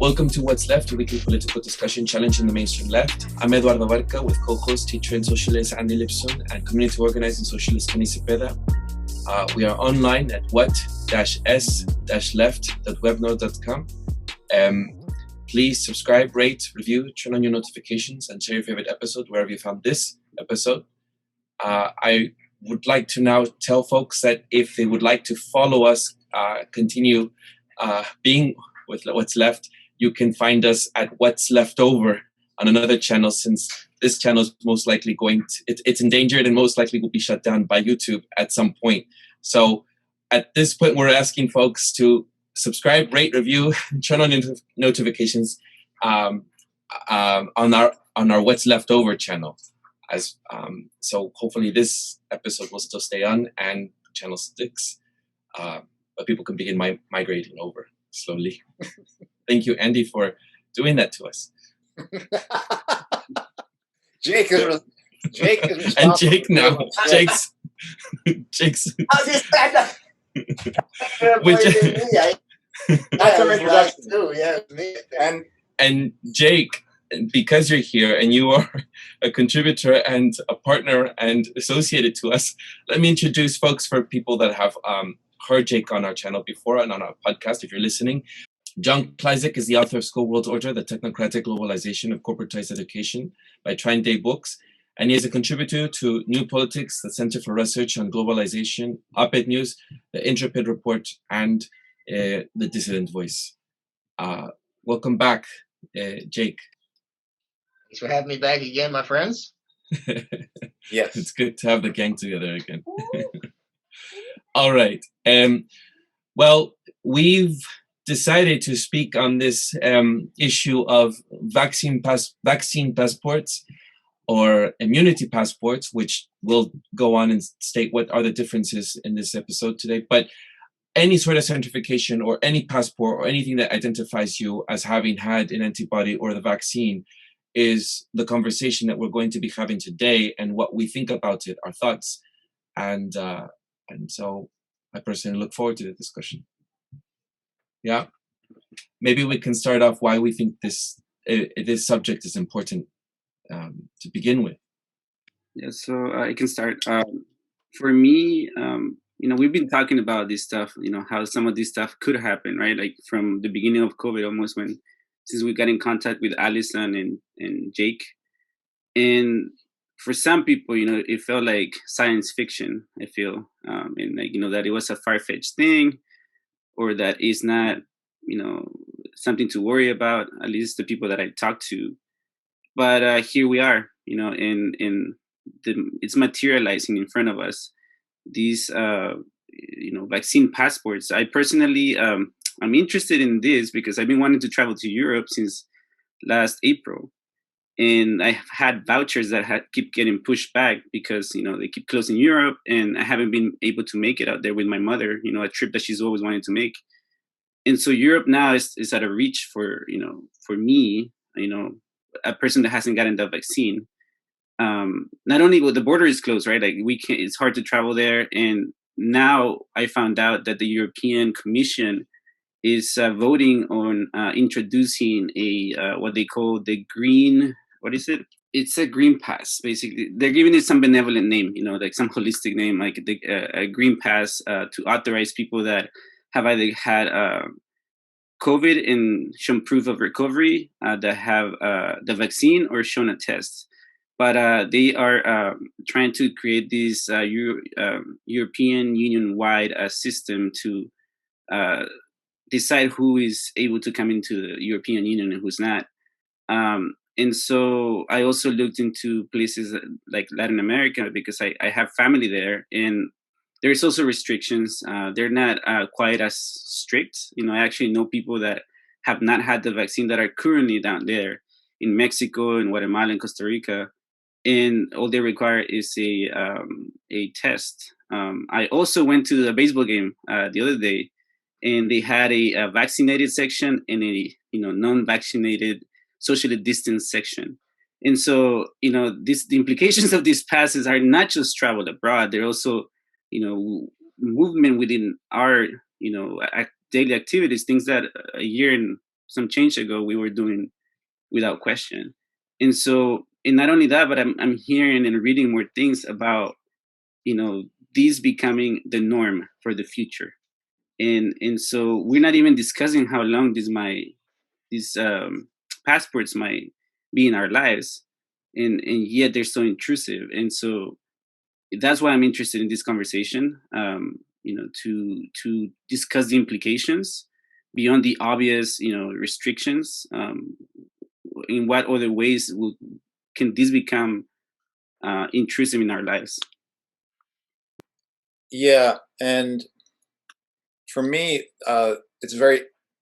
Welcome to What's Left, a weekly political discussion challenging the mainstream left. I'm Eduardo Barca with co-host, teacher and socialist Andy Lipson and community organizing socialist Kenny Cepeda. We are online at what-s-left.webnode.com. Please subscribe, rate, review, turn on your notifications, and share your favorite episode wherever you found this episode. I would like to now tell folks that if they would like to follow us, continue being with What's Left, you can find us at What's Left Over on another channel, since this channel is most likely it's endangered and most likely will be shut down by YouTube at some point. So at this point, we're asking folks to subscribe, rate, review, turn on notifications on our What's Left Over channel. So hopefully this episode will still stay on and the channel sticks, but people can begin migrating over slowly. Thank you, Andy, for doing that to us. Jake is and Jake now. Jake's. How's this stand-up? That's an introduction too. Yeah, me. And Jake, because you're here and you are a contributor and a partner and associated to us, let me introduce folks for people that have heard Jake on our channel before and on our podcast. If you're listening, John Klyczek is the author of School World Order, The Technocratic Globalization of Corporatized Education by Trine Day Books. And he is a contributor to New Politics, the Center for Research on Globalization, Op-Ed News, the Intrepid Report, and the Dissident Voice. Welcome back, Jake. Thanks for having me back again, my friends. Yes. It's good to have the gang together again. All right. Well, we've decided to speak on this issue of vaccine passports or immunity passports, which we'll go on and state what are the differences in this episode today. But any sort of certification or any passport or anything that identifies you as having had an antibody or the vaccine is the conversation that we're going to be having today, and what we think about it, our thoughts. And so I personally look forward to the discussion. Yeah, maybe we can start off why we think this subject is important to begin with. Yeah, so I can start. For me, we've been talking about this stuff, how some of this stuff could happen, right? Like from the beginning of COVID, almost since we got in contact with Allison and Jake. And for some people, it felt like science fiction, I feel, and like, that it was a far-fetched thing, or that it's not, something to worry about, at least the people that I talked to. But here we are, it's materializing in front of us. These, vaccine passports. I personally, I'm interested in this because I've been wanting to travel to Europe since last April. And I've had vouchers that keep getting pushed back because, they keep closing Europe, and I haven't been able to make it out there with my mother, a trip that she's always wanted to make. And so Europe now is out of reach for me, a person that hasn't gotten the vaccine. Not only the border is closed, right? Like it's hard to travel there. And now I found out that the European Commission is voting on introducing what they call the green. What is it? It's a green pass, basically. They're giving it some benevolent name, like some holistic name, like a green pass to authorize people that have either had COVID and shown proof of recovery, that have the vaccine or shown a test. But they are trying to create this European Union-wide system to decide who is able to come into the European Union and who's not. And so I also looked into places like Latin America because I have family there, and there's also restrictions. They're not quite as strict. I actually know people that have not had the vaccine that are currently down there in Mexico and Guatemala and Costa Rica, and all they require is a test. I also went to a baseball game the other day, and they had a vaccinated section and a non-vaccinated socially distanced section. And so, the implications of these passes are not just travel abroad, they're also, movement within our, daily activities, things that a year and some change ago, we were doing without question. And so, and not only that, but I'm hearing and reading more things about, these becoming the norm for the future. And so we're not even discussing how long these passports might be in our lives, and yet they're so intrusive. And so that's why I'm interested in this conversation, to discuss the implications beyond the obvious, restrictions. In what other ways can this become intrusive in our lives? Yeah, and for me, it's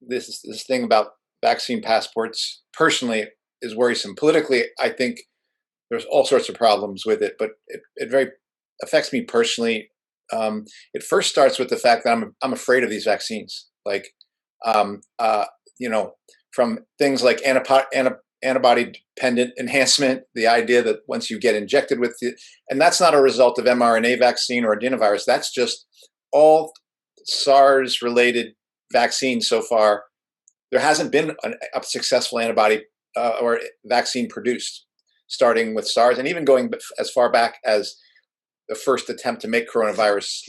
this thing about vaccine passports personally is worrisome. Politically, I think there's all sorts of problems with it, but it very affects me personally. It first starts with the fact that I'm afraid of these vaccines, like from things like antibody dependent enhancement, the idea that once you get injected with it, and that's not a result of mRNA vaccine or adenovirus, that's just all SARS related vaccines so far. There hasn't been a successful antibody or vaccine produced, starting with SARS and even going as far back as the first attempt to make coronavirus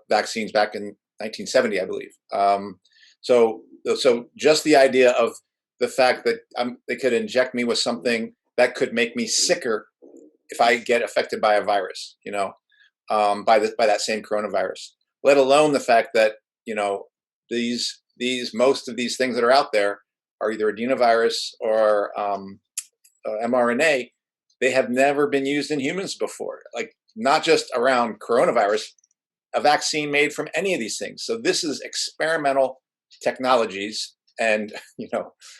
vaccines back in 1970, I believe. So just the idea of the fact that they could inject me with something that could make me sicker if I get affected by a virus, by that same coronavirus. Let alone the fact that most of these things that are out there are either adenovirus or mRNA. They have never been used in humans before, like not just around coronavirus, a vaccine made from any of these things. So this is experimental technologies, and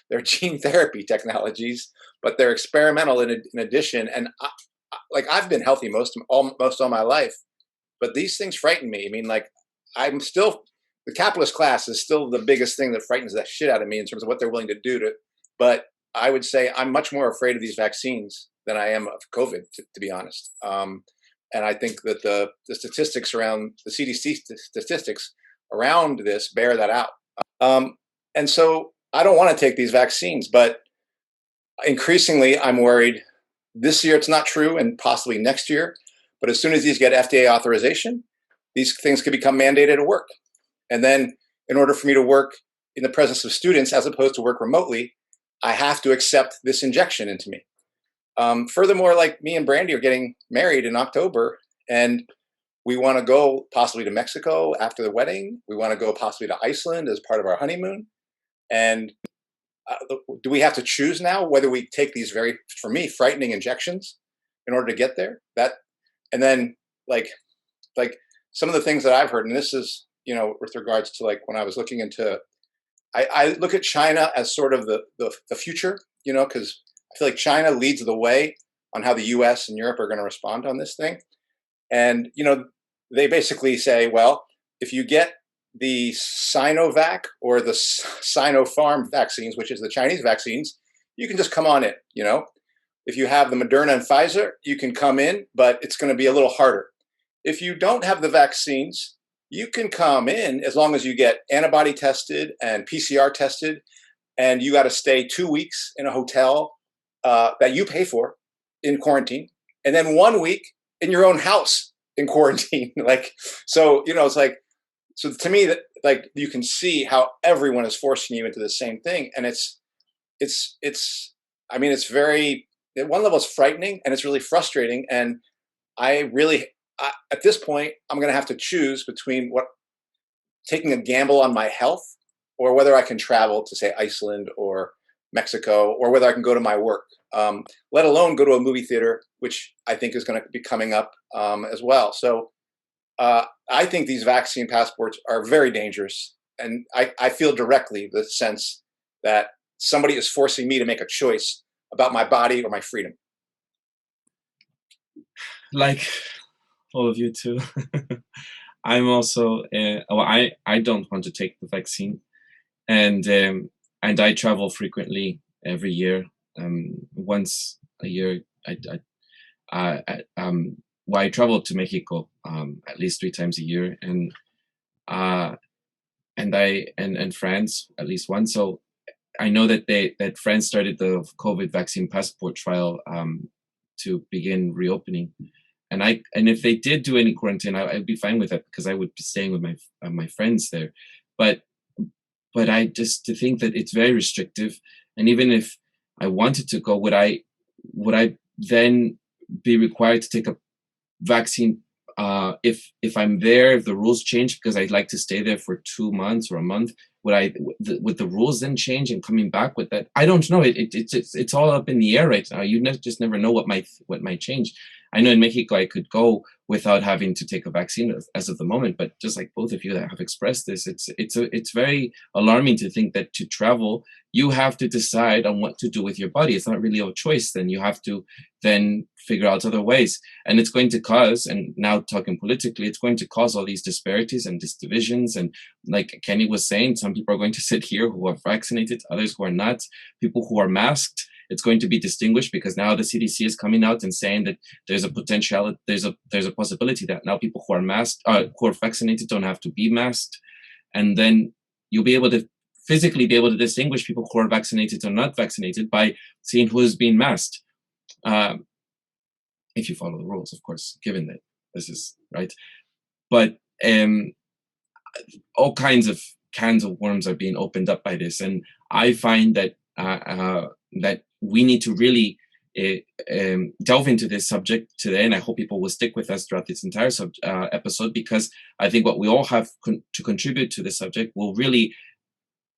they're gene therapy technologies, but they're experimental in addition. And I've been healthy most all my life, but these things frighten me. I mean, the capitalist class is still the biggest thing that frightens the shit out of me in terms of what they're willing to do but I would say I'm much more afraid of these vaccines than I am of COVID, to be honest. And I think that the statistics around the CDC statistics around this bear that out. And so I don't want to take these vaccines, but increasingly I'm worried this year it's not true, and possibly next year. But as soon as these get FDA authorization, these things could become mandated at work. And then in order for me to work in the presence of students as opposed to work remotely, I have to accept this injection into me. Furthermore, like me and Brandy are getting married in October, and we want to go possibly to Mexico after the wedding. We want to go possibly to Iceland as part of our honeymoon. And do we have to choose now whether we take these for me, frightening injections in order to get there? And then like some of the things that I've heard, and this is, with regards to like when I was looking into, I look at China as sort of the future, because I feel like China leads the way on how the US and Europe are going to respond on this thing. And, they basically say, well, if you get the Sinovac or the Sinopharm vaccines, which is the Chinese vaccines, you can just come on in, If you have the Moderna and Pfizer, you can come in, but it's going to be a little harder. If you don't have the vaccines, you can come in as long as you get antibody tested and PCR tested, and you got to stay 2 weeks in a hotel that you pay for in quarantine, and then 1 week in your own house in quarantine. So to me, that you can see how everyone is forcing you into the same thing, and it's very, at one level, it's frightening and it's really frustrating. And at this point, I'm going to have to choose between taking a gamble on my health or whether I can travel to, say, Iceland or Mexico, or whether I can go to my work, let alone go to a movie theater, which I think is going to be coming up as well. So I think these vaccine passports are very dangerous. And I feel directly the sense that somebody is forcing me to make a choice about my body or my freedom. Like all of you too. I'm also, I don't want to take the vaccine. And I travel frequently every year. Once a year, I travel to Mexico at least 3 times a year, and and France, at least one. So I know that France started the COVID vaccine passport trial to begin reopening. And if they did do any quarantine, I'd be fine with that because I would be staying with my friends there. But I just to think that it's very restrictive, and even if I wanted to go, would I then be required to take a vaccine if I'm there, if the rules change, because I'd like to stay there for 2 months or a month? Would the rules then change and coming back with that? I don't know. It's all up in the air right now. You just never know what might change. I know in Mexico I could go without having to take a vaccine as of the moment, but just like both of you that have expressed this, it's very alarming to think that to travel you have to decide on what to do with your body. It's not really a choice. Then you have to then figure out other ways, and it's going to cause. And now talking politically, it's going to cause all these disparities and these divisions. And like Kenny was saying, some people are going to sit here who are vaccinated, others who are not. People who are masked, it's going to be distinguished because now the CDC is coming out and saying that there's a potential, there's a possibility that now people who are masked, who are vaccinated, don't have to be masked, and then you'll be able to physically be able to distinguish people who are vaccinated or not vaccinated by seeing who is being masked, if you follow the rules, of course, given that this is right. But all kinds of cans of worms are being opened up by this, and I find that that we need to really delve into this subject today, and I hope people will stick with us throughout this entire episode, because I think what we all have to contribute to the subject will really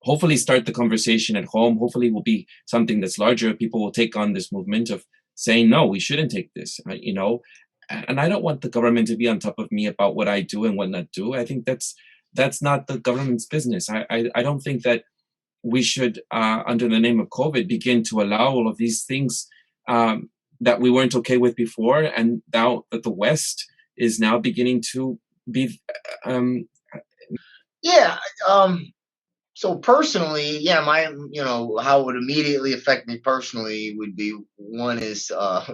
hopefully start the conversation at home. Hopefully will be something that's larger. People will take on this movement of saying, no, we shouldn't take this, you know. And I don't want the government to be on top of me about what I do and what not do. I think that's not the government's business. I don't think that we should, under the name of COVID, begin to allow all of these things that we weren't okay with before, and now that the West is now beginning to be. So personally, yeah, how it would immediately affect me personally would be, one is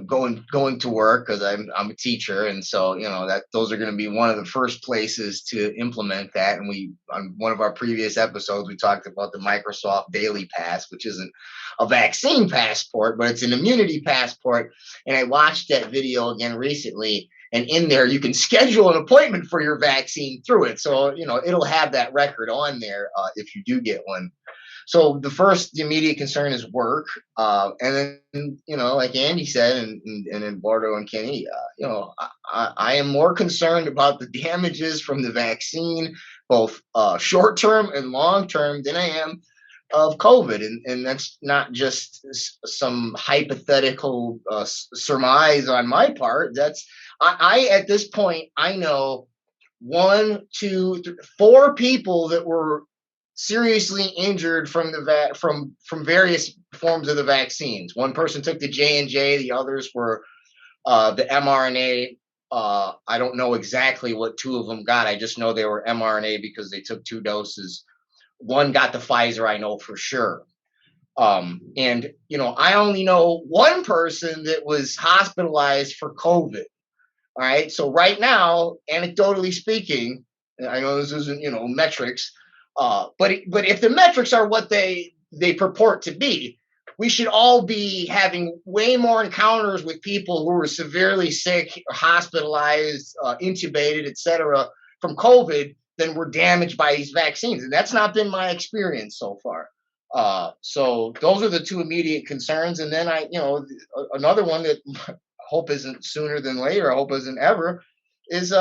going to work, because I'm a teacher, and so that those are going to be one of the first places to implement that. And on one of our previous episodes we talked about the Microsoft Daily Pass, which isn't a vaccine passport, but it's an immunity passport. And I watched that video again recently. And in there, you can schedule an appointment for your vaccine through it. So, it'll have that record on there if you do get one. So the immediate concern is work. And then, like Andy said, and Eduardo and Kenny, I am more concerned about the damages from the vaccine, both short-term and long-term, than I am of COVID. And that's not just some hypothetical surmise on my part. I at this point, I know 1, 2, 3, 4 people that were seriously injured from from various forms of the vaccines. One person took the J&J, the others were the mRNA. I don't know exactly what 2 of them got. I just know they were mRNA because they took 2 doses. One got the Pfizer, I know for sure. And I only know 1 person that was hospitalized for COVID. All right. So right now, anecdotally speaking, I know this isn't, metrics, but if the metrics are what they purport to be, we should all be having way more encounters with people who were severely sick, hospitalized, intubated, etc., from COVID than were damaged by these vaccines. And that's not been my experience so far. So those are the 2 immediate concerns. And then another one that hope isn't sooner than later, I hope isn't ever, is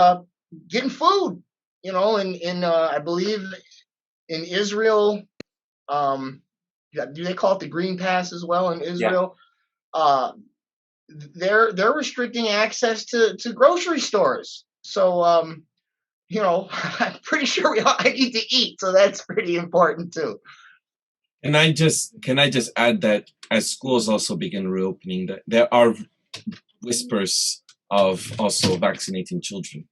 getting food. In I believe in Israel, do they call it the Green Pass as well in Israel? Yeah. They're restricting access to grocery stores. So I'm pretty sure I need to eat, so that's pretty important too. And can I just add that as schools also begin reopening, that there are whispers of also vaccinating children,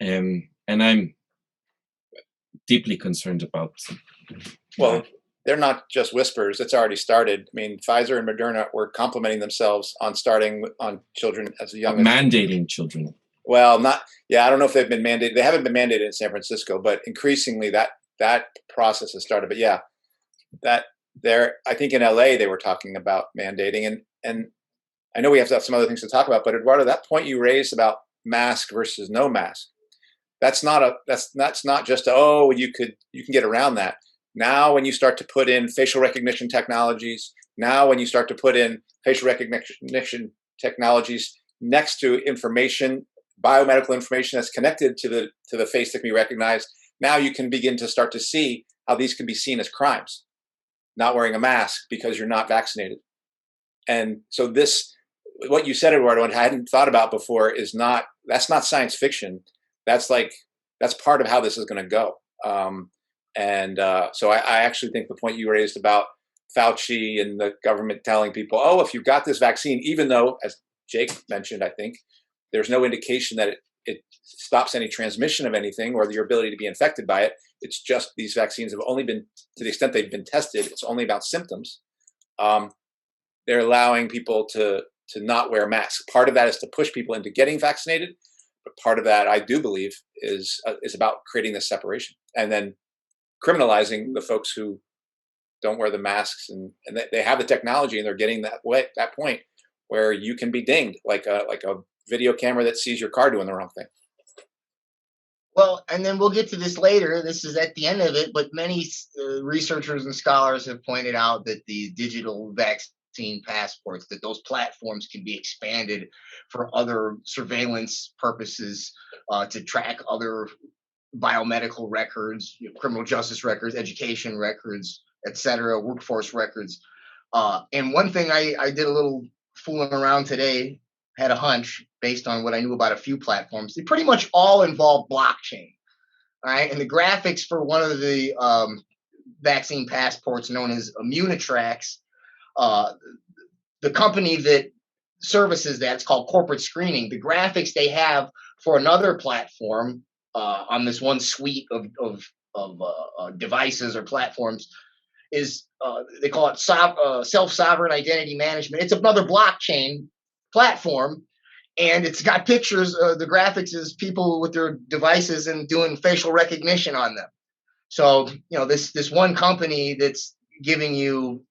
and I'm deeply concerned about. Well, they're not just whispers; it's already started. I mean, Pfizer and Moderna were complimenting themselves on starting on children as young as mandating children. Well, I don't know if they've been mandated. They haven't been mandated in San Francisco, but increasingly that that process has started. But yeah, that there, I think in LA they were talking about mandating, and I know we have to have some other things to talk about, but Eduardo, that point you raised about mask versus no mask, that's not just you can get around that. Now when you start to put in facial recognition technologies, now when you start to put in facial recognition technologies next to information, biomedical information that's connected to the face that can be recognized, now you can begin to start to see how these can be seen as crimes. Not wearing a mask because you're not vaccinated. And so what you said, Eduardo, and I hadn't thought about before, that's not science fiction. That's part of how this is going to go. So I actually think the point you raised about Fauci and the government telling people, oh, if you've got this vaccine, even though, as Jake mentioned, I think, there's no indication that it stops any transmission of anything or your ability to be infected by it. It's just these vaccines have only been, to the extent they've been tested, it's only about symptoms. They're allowing people to not wear masks. Part of that is to push people into getting vaccinated, but part of that, I do believe, is about creating this separation and then criminalizing the folks who don't wear the masks, and they have the technology and they're getting that point where you can be dinged like a video camera that sees your car doing the wrong thing. Well, and then we'll get to this later. This is at the end of it, but many researchers and scholars have pointed out that the digital vaccine passports, that those platforms can be expanded for other surveillance purposes, to track other biomedical records, criminal justice records, education records, etc., workforce records. And one thing I did a little fooling around today, had a hunch based on what I knew about a few platforms. They pretty much all involve blockchain. All right. And the graphics for one of the vaccine passports known as ImmuniTrax, the company that services that, it's called Corporate Screening. The graphics they have for another platform on this one suite of devices or platforms is they call it self-sovereign identity management. It's another blockchain platform, and it's got pictures. The graphics is people with their devices and doing facial recognition on them. So this one company that's giving you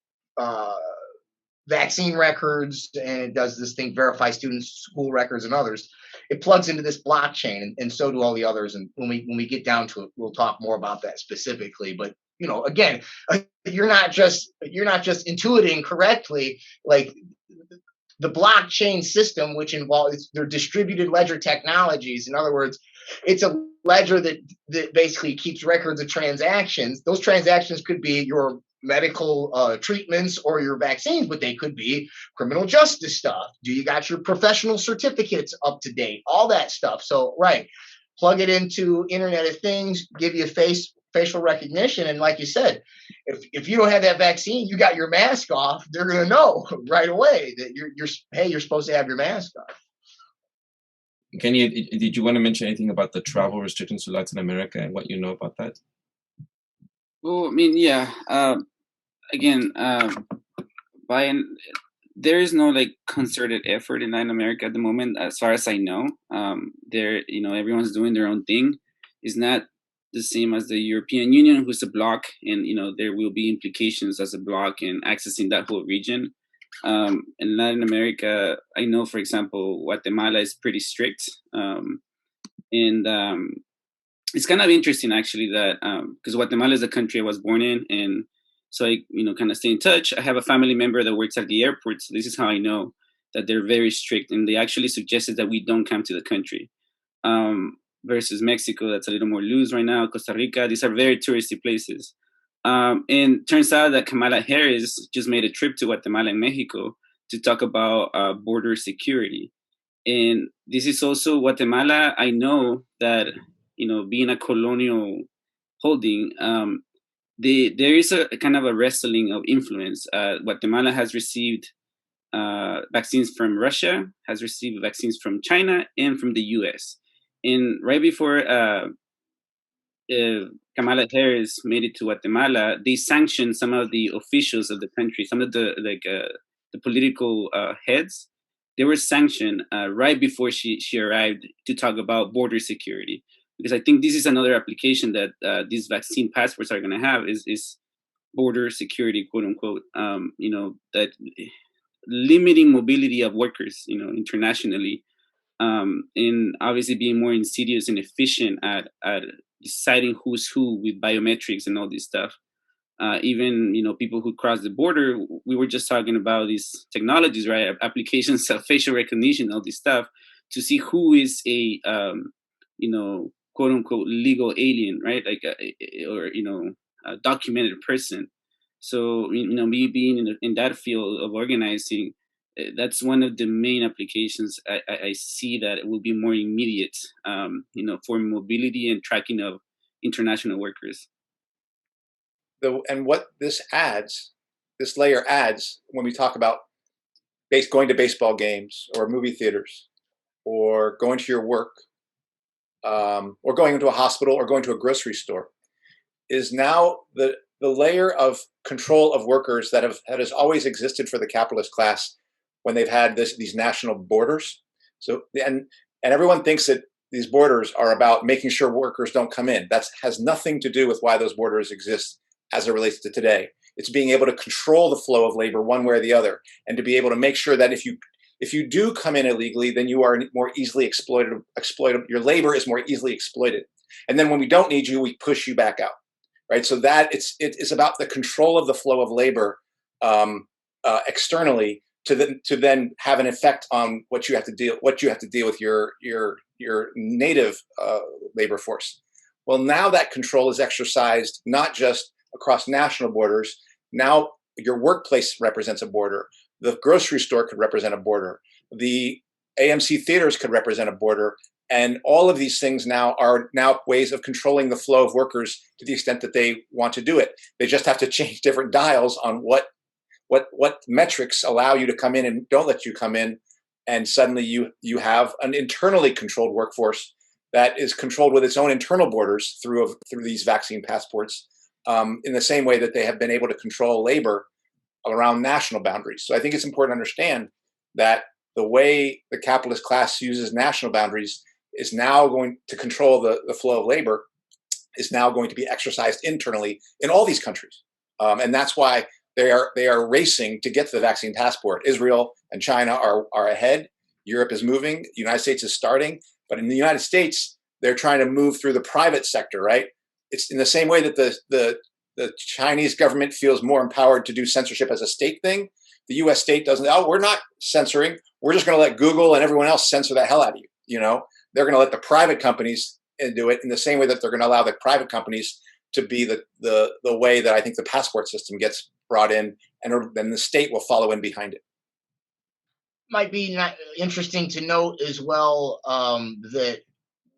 vaccine records, and it does this thing, VerifyStudents, school records, and others. It plugs into this blockchain, and so do all the others. And when we get down to it, we'll talk more about that specifically. But again, you're not just intuiting correctly, like the blockchain system, which involves their distributed ledger technologies. In other words, it's a ledger that basically keeps records of transactions. Those transactions could be your medical treatments or your vaccines, but they could be criminal justice stuff. Do you got your professional certificates up to date? All that stuff. So, right, plug it into Internet of Things, give you facial recognition, and like you said, if you don't have that vaccine, you got your mask off, they're going to know right away that you're supposed to have your mask off. Did you want to mention anything about the travel restrictions to Latin America and what you know about that? Well, I mean, yeah. Again, there is no concerted effort in Latin America at the moment, as far as I know. Everyone's doing their own thing. It's not the same as the European Union, who's a bloc, and there will be implications as a bloc in accessing that whole region. In Latin America, I know, for example, Guatemala is pretty strict, and it's kind of interesting actually that because Guatemala is the country I was born in, and so I kind of stay in touch. I have a family member that works at the airport, so this is how I know that they're very strict, and they actually suggested that we don't come to the country. Versus Mexico, that's a little more loose right now. Costa Rica, these are very touristy places. And turns out that Kamala Harris just made a trip to Guatemala and Mexico to talk about border security. And this is also Guatemala. I know that, being a colonial holding, there is a kind of a wrestling of influence. Guatemala has received vaccines from Russia, has received vaccines from China, and from the US. And right before Kamala Harris made it to Guatemala, they sanctioned some of the officials of the country, some of the political heads. They were sanctioned right before she arrived to talk about border security, because I think this is another application that these vaccine passports are going to have is border security, quote unquote. That limiting mobility of workers, internationally, and obviously being more insidious and efficient at deciding who's who with biometrics and all this stuff. Even people who cross the border, we were just talking about these technologies, right? Applications of facial recognition, all this stuff, to see who is a quote unquote legal alien, right? Like or a documented person. So me being in that field of organizing, that's one of the main applications I see that it will be more immediate, for mobility and tracking of international workers. And what this layer adds, when we talk about going to baseball games or movie theaters, or going to your work, or going into a hospital or going to a grocery store, is now the layer of control of workers that has always existed for the capitalist class when they've had these national borders. So and everyone thinks that these borders are about making sure workers don't come in. That has nothing to do with why those borders exist as it relates to today. It's being able to control the flow of labor one way or the other, and to be able to make sure that if you do come in illegally, then you are more easily exploited. Your labor is more easily exploited. And then when we don't need you, we push you back out, right? So that it's about the control of the flow of labor externally to then have an effect on what you have to deal with your native labor force. Well, now that control is exercised not just across national borders. Now your workplace represents a border. The grocery store could represent a border. The AMC theaters could represent a border. And all of these things now are ways of controlling the flow of workers to the extent that they want to do it. They just have to change different dials on what metrics allow you to come in and don't let you come in. And suddenly you have an internally controlled workforce that is controlled with its own internal borders through these vaccine passports, in the same way that they have been able to control labor around national boundaries. So I think it's important to understand that the way the capitalist class uses national boundaries is now going to control the flow of labor, is now going to be exercised internally in all these countries. And that's why they are racing to get to the vaccine passport. Israel and China are ahead. Europe is moving. The United States is starting. But in the United States, they're trying to move through the private sector, right? It's in the same way that the Chinese government feels more empowered to do censorship as a state thing. The U.S. state doesn't. Oh, we're not censoring. We're just going to let Google and everyone else censor the hell out of you. They're going to let the private companies do it in the same way that they're going to allow the private companies to be the way that I think the passport system gets brought in, and then the state will follow in behind it. Might be interesting to note as well that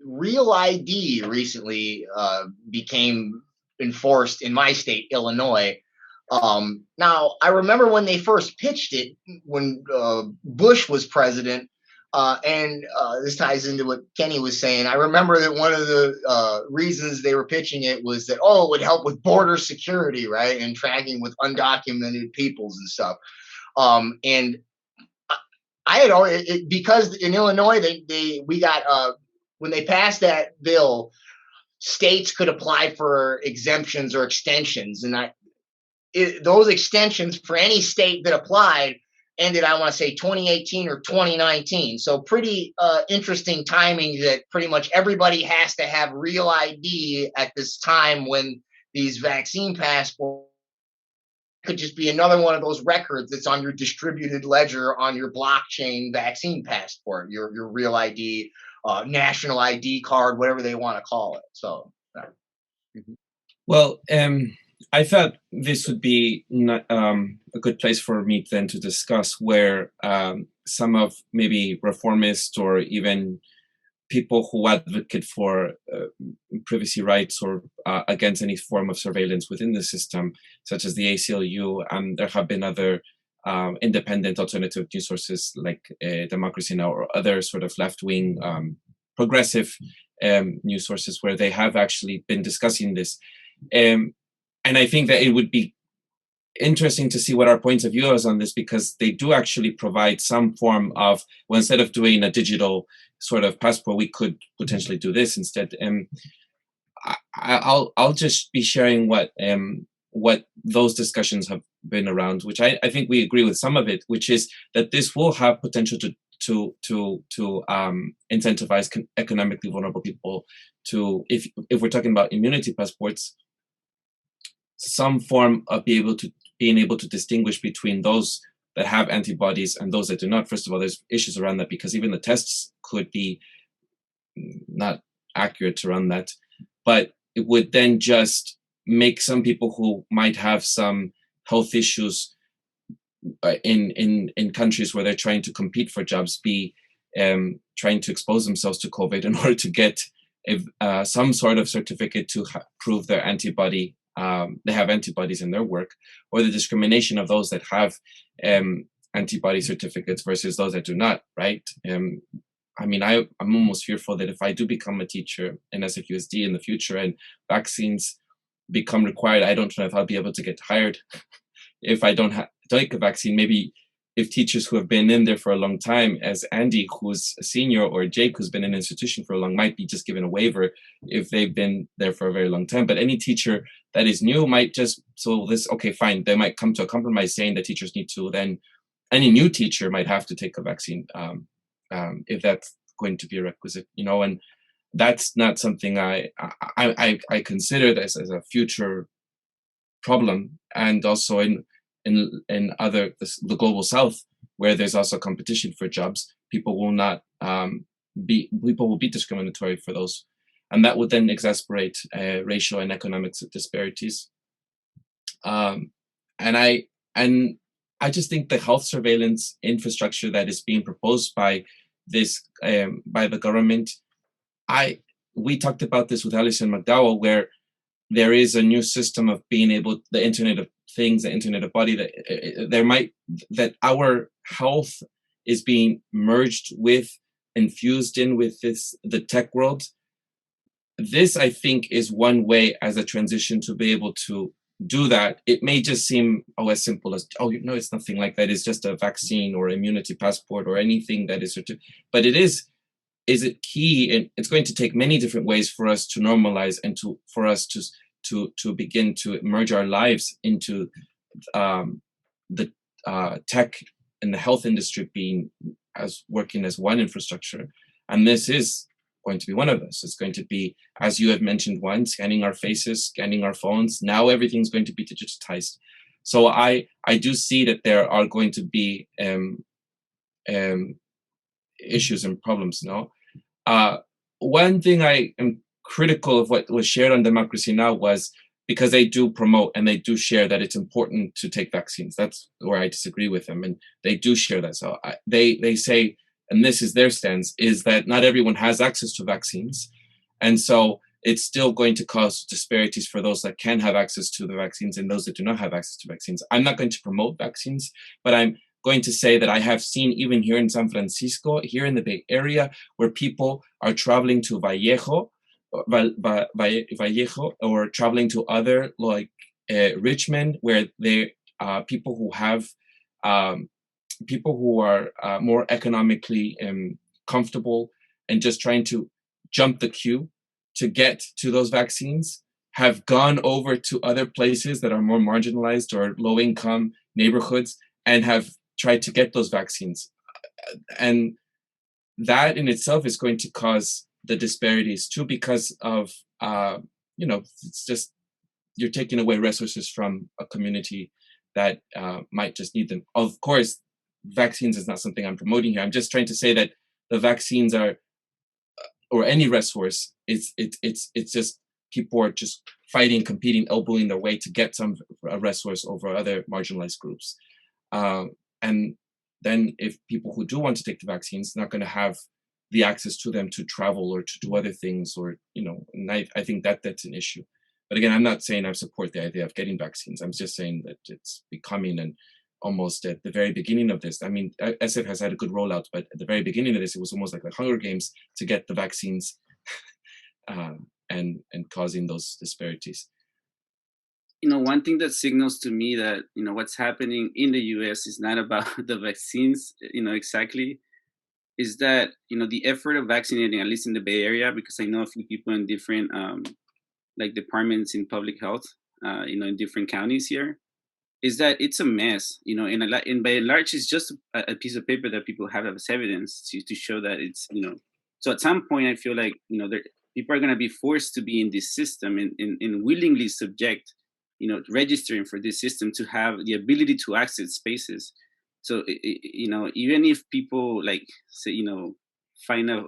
Real ID recently became enforced in my state, Illinois. Now, I remember when they first pitched it, when Bush was president, and this ties into what Kenny was saying. I remember that one of the reasons they were pitching it was that, it would help with border security, right, and tracking with undocumented peoples and stuff. And I had already, because in Illinois, we got when they passed that bill, states could apply for exemptions or extensions, and those extensions for any state that applied ended, I want to say, 2018 or 2019. So pretty interesting timing that pretty much everybody has to have real ID at this time when these vaccine passports could just be another one of those records that's on your distributed ledger on your blockchain vaccine passport, your real ID, national ID card, whatever they want to call it. So, well, I thought this would be a good place for me then to discuss where some of maybe reformists or even people who advocate for privacy rights or against any form of surveillance within the system, such as the ACLU, and there have been other independent alternative news sources like Democracy Now! Or other sort of left-wing progressive news sources where they have actually been discussing this. And I think that it would be interesting to see what our points of view is on this, because they do actually provide some form of, well, instead of doing a digital sort of passport, we could potentially do this instead. I'll just be sharing what those discussions have been around, which I think we agree with some of it, which is that this will have potential to incentivize economically vulnerable people to, if we're talking about immunity passports, some form of being able to distinguish between those that have antibodies and those that do not. First of all, there's issues around that because even the tests could be not accurate to run that, but it would then just make some people who might have some health issues in countries where they're trying to compete for jobs be trying to expose themselves to COVID in order to get some sort of certificate to prove their antibody, they have antibodies in their work, or the discrimination of those that have antibody certificates versus those that do not, right? I mean, I'm almost fearful that if I do become a teacher in SFUSD in the future and vaccines become required, I don't know if I'll be able to get hired if I don't take a vaccine. Maybe if teachers who have been in there for a long time, as Andy, who's a senior, or Jake, who's been in an institution for a long, might be just given a waiver if they've been there for a very long time. But any teacher that is new might just, okay, fine. They might come to a compromise saying that teachers need to, then any new teacher might have to take a vaccine if that's going to be a requisite, and that's not something I consider this as a future problem. And also in other, the global south, where there's also competition for jobs, people will be discriminatory for those, and that would then exacerbate racial and economic disparities. And I just think the health surveillance infrastructure that is being proposed by this by the government, we talked about this with Alison McDowell, where there is a new system of being able, the Internet of Things, the Internet of Body, that our health is being merged with, infused in with the tech world. This, I think, is one way as a transition to be able to do that. It may just seem as simple as, it's nothing like that. It's just a vaccine or immunity passport or anything that is, but it is it key, and it's going to take many different ways for us to normalize and for us to begin to merge our lives into the tech and the health industry working as one infrastructure. And this is going to be one of us. It's going to be, as you have mentioned, scanning our faces, scanning our phones. Now everything's going to be digitized. So I do see that there are going to be issues and problems. One thing I am critical of what was shared on Democracy Now! Was because they do promote and they do share that it's important to take vaccines. That's where I disagree with them, and they do share that. So they say, and this is their stance, is that not everyone has access to vaccines, and so it's still going to cause disparities for those that can have access to the vaccines and those that do not have access to vaccines. I'm not going to promote vaccines, but I'm going to say that I have seen, even here in San Francisco, here in the Bay Area, where people are traveling to Vallejo, or traveling to other, like Richmond, where they people who are more economically comfortable and just trying to jump the queue to get to those vaccines have gone over to other places that are more marginalized or low-income neighborhoods and have tried to get those vaccines. And that in itself is going to cause the disparities too, because of, it's just, you're taking away resources from a community that might just need them. Of course, vaccines is not something I'm promoting here. I'm just trying to say that the vaccines are, or any resource, it's just, people are just fighting, competing, elbowing their way to get some resource over other marginalized groups. And then if people who do want to take the vaccines not going to have the access to them to travel or to do other things, or, and I think that's an issue. But again, I'm not saying I support the idea of getting vaccines. I'm just saying that it's becoming, and almost at the very beginning of this, I mean, SF has had a good rollout, but at the very beginning of this, it was almost like the Hunger Games to get the vaccines and causing those disparities. one thing that signals to me that, what's happening in the US is not about the vaccines, exactly, is that, the effort of vaccinating, at least in the Bay Area, because I know a few people in different, like departments in public health, in different counties here, is that it's a mess, and by and large, it's just a piece of paper that people have as evidence to show that it's, so at some point, I feel like, people are going to be forced to be in this system and willingly subject, registering for this system to have the ability to access spaces. So, even if people like say, find a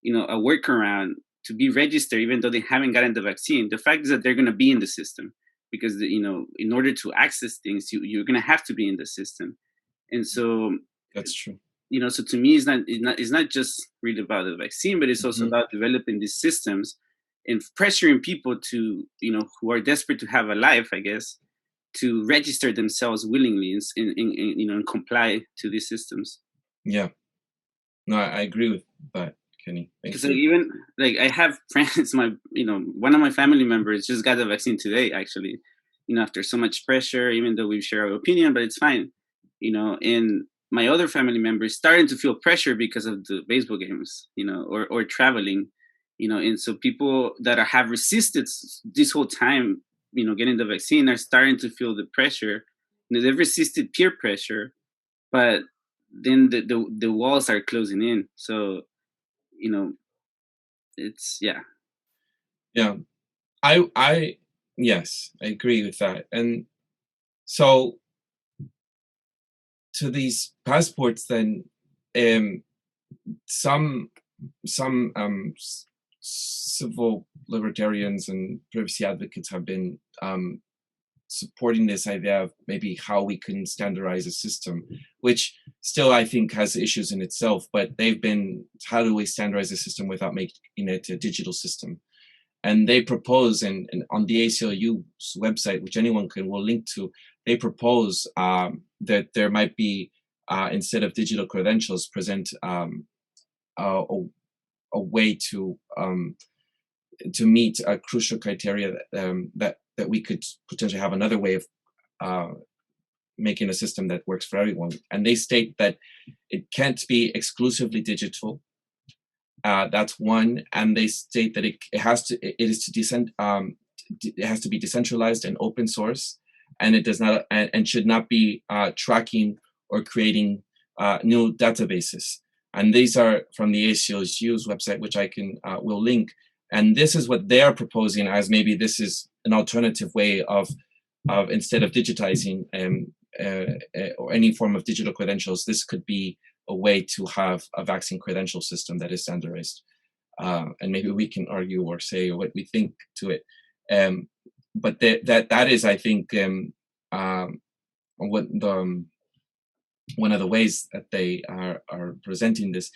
workaround to be registered, even though they haven't gotten the vaccine, the fact is that they're going to be in the system because, in order to access things, you're going to have to be in the system. And so that's true. So to me, it's not just really about the vaccine, but it's also about developing these systems and pressuring people to, who are desperate to have a life, I guess, to register themselves willingly and comply to these systems. Yeah. No, I agree with that, Kenny. Because even like I have friends, one of my family members just got the vaccine today, actually, after so much pressure, even though we share our opinion, but it's fine, and my other family member is starting to feel pressure because of the baseball games, or traveling, and so people that have resisted this whole time, getting the vaccine are starting to feel the pressure. They've resisted peer pressure, but then the walls are closing in. So, it's yeah. Yes, I agree with that. And so to these passports, then some civil libertarians and privacy advocates have been supporting this idea of maybe how we can standardize a system, which still I think has issues in itself, but they've been, how do we standardize a system without making it a digital system? And they propose, and on the ACLU's website, which anyone will link to, they propose that there might be, instead of digital credentials, present a way to meet a crucial criteria that we could potentially have another way of making a system that works for everyone. And they state that it can't be exclusively digital. That's one, and they state that it has to be decentralized and open source, and it does not and should not be tracking or creating new databases. And these are from the ACLU's website, which I will link. And this is what they are proposing as maybe this is an alternative way of instead of digitizing or any form of digital credentials, this could be a way to have a vaccine credential system that is standardized. And maybe we can argue or say what we think to it. But that is, I think, what one of the ways that they are presenting this.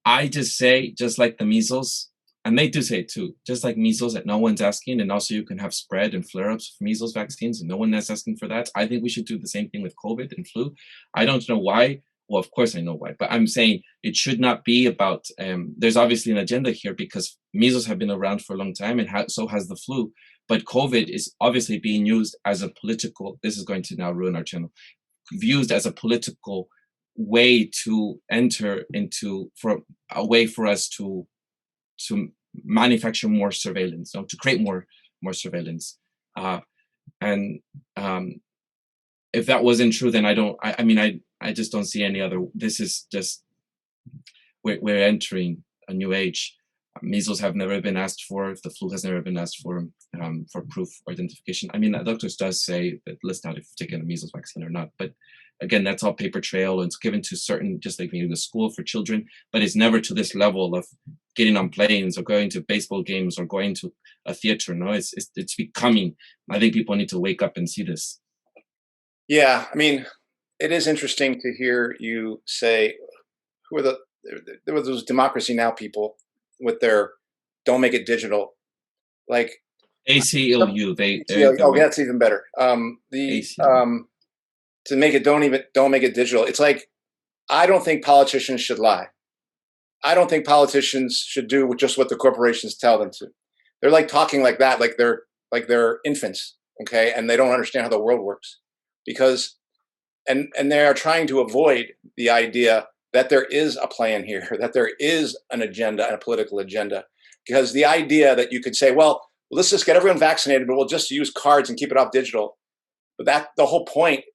I just say, just like the measles, and they do say it too, just like measles that no one's asking, and also you can have spread and flare-ups of measles vaccines and no one is asking for that. I think we should do the same thing with COVID and flu. I don't know why. Well, of course I know why, but I'm saying it should not be about, there's obviously an agenda here because measles have been around for a long time and so has the flu, but COVID is obviously being used as a political, this is going to now ruin our channel, used as a political way to enter into, for a way for us to manufacture more surveillance, to create more surveillance. And if that wasn't true, then I just don't see any other. This is just, we're entering a new age. Measles have never been asked for. The flu has never been asked for proof or identification. I mean, doctors does say that list out if you've taken a measles vaccine or not. But again, that's all paper trail. And it's given to certain, just like maybe the school for children, but it's never to this level of getting on planes or going to baseball games or going to a theater. No, it's becoming. I think people need to wake up and see this. Yeah, I mean, it is interesting to hear you say, there were those Democracy Now! People with their "Don't make it digital," like ACLU. That's even better. To make it don't make it digital. It's like, I don't think politicians should lie. I don't think politicians should do just what the corporations tell them to. They're like talking like that, like they're infants. okay, and they don't understand how the world works, because and they are trying to avoid the idea that there is a plan here, that there is an agenda, a political agenda, because the idea that you could say, well, let's just get everyone vaccinated, but we'll just use cards and keep it off digital. But that the whole point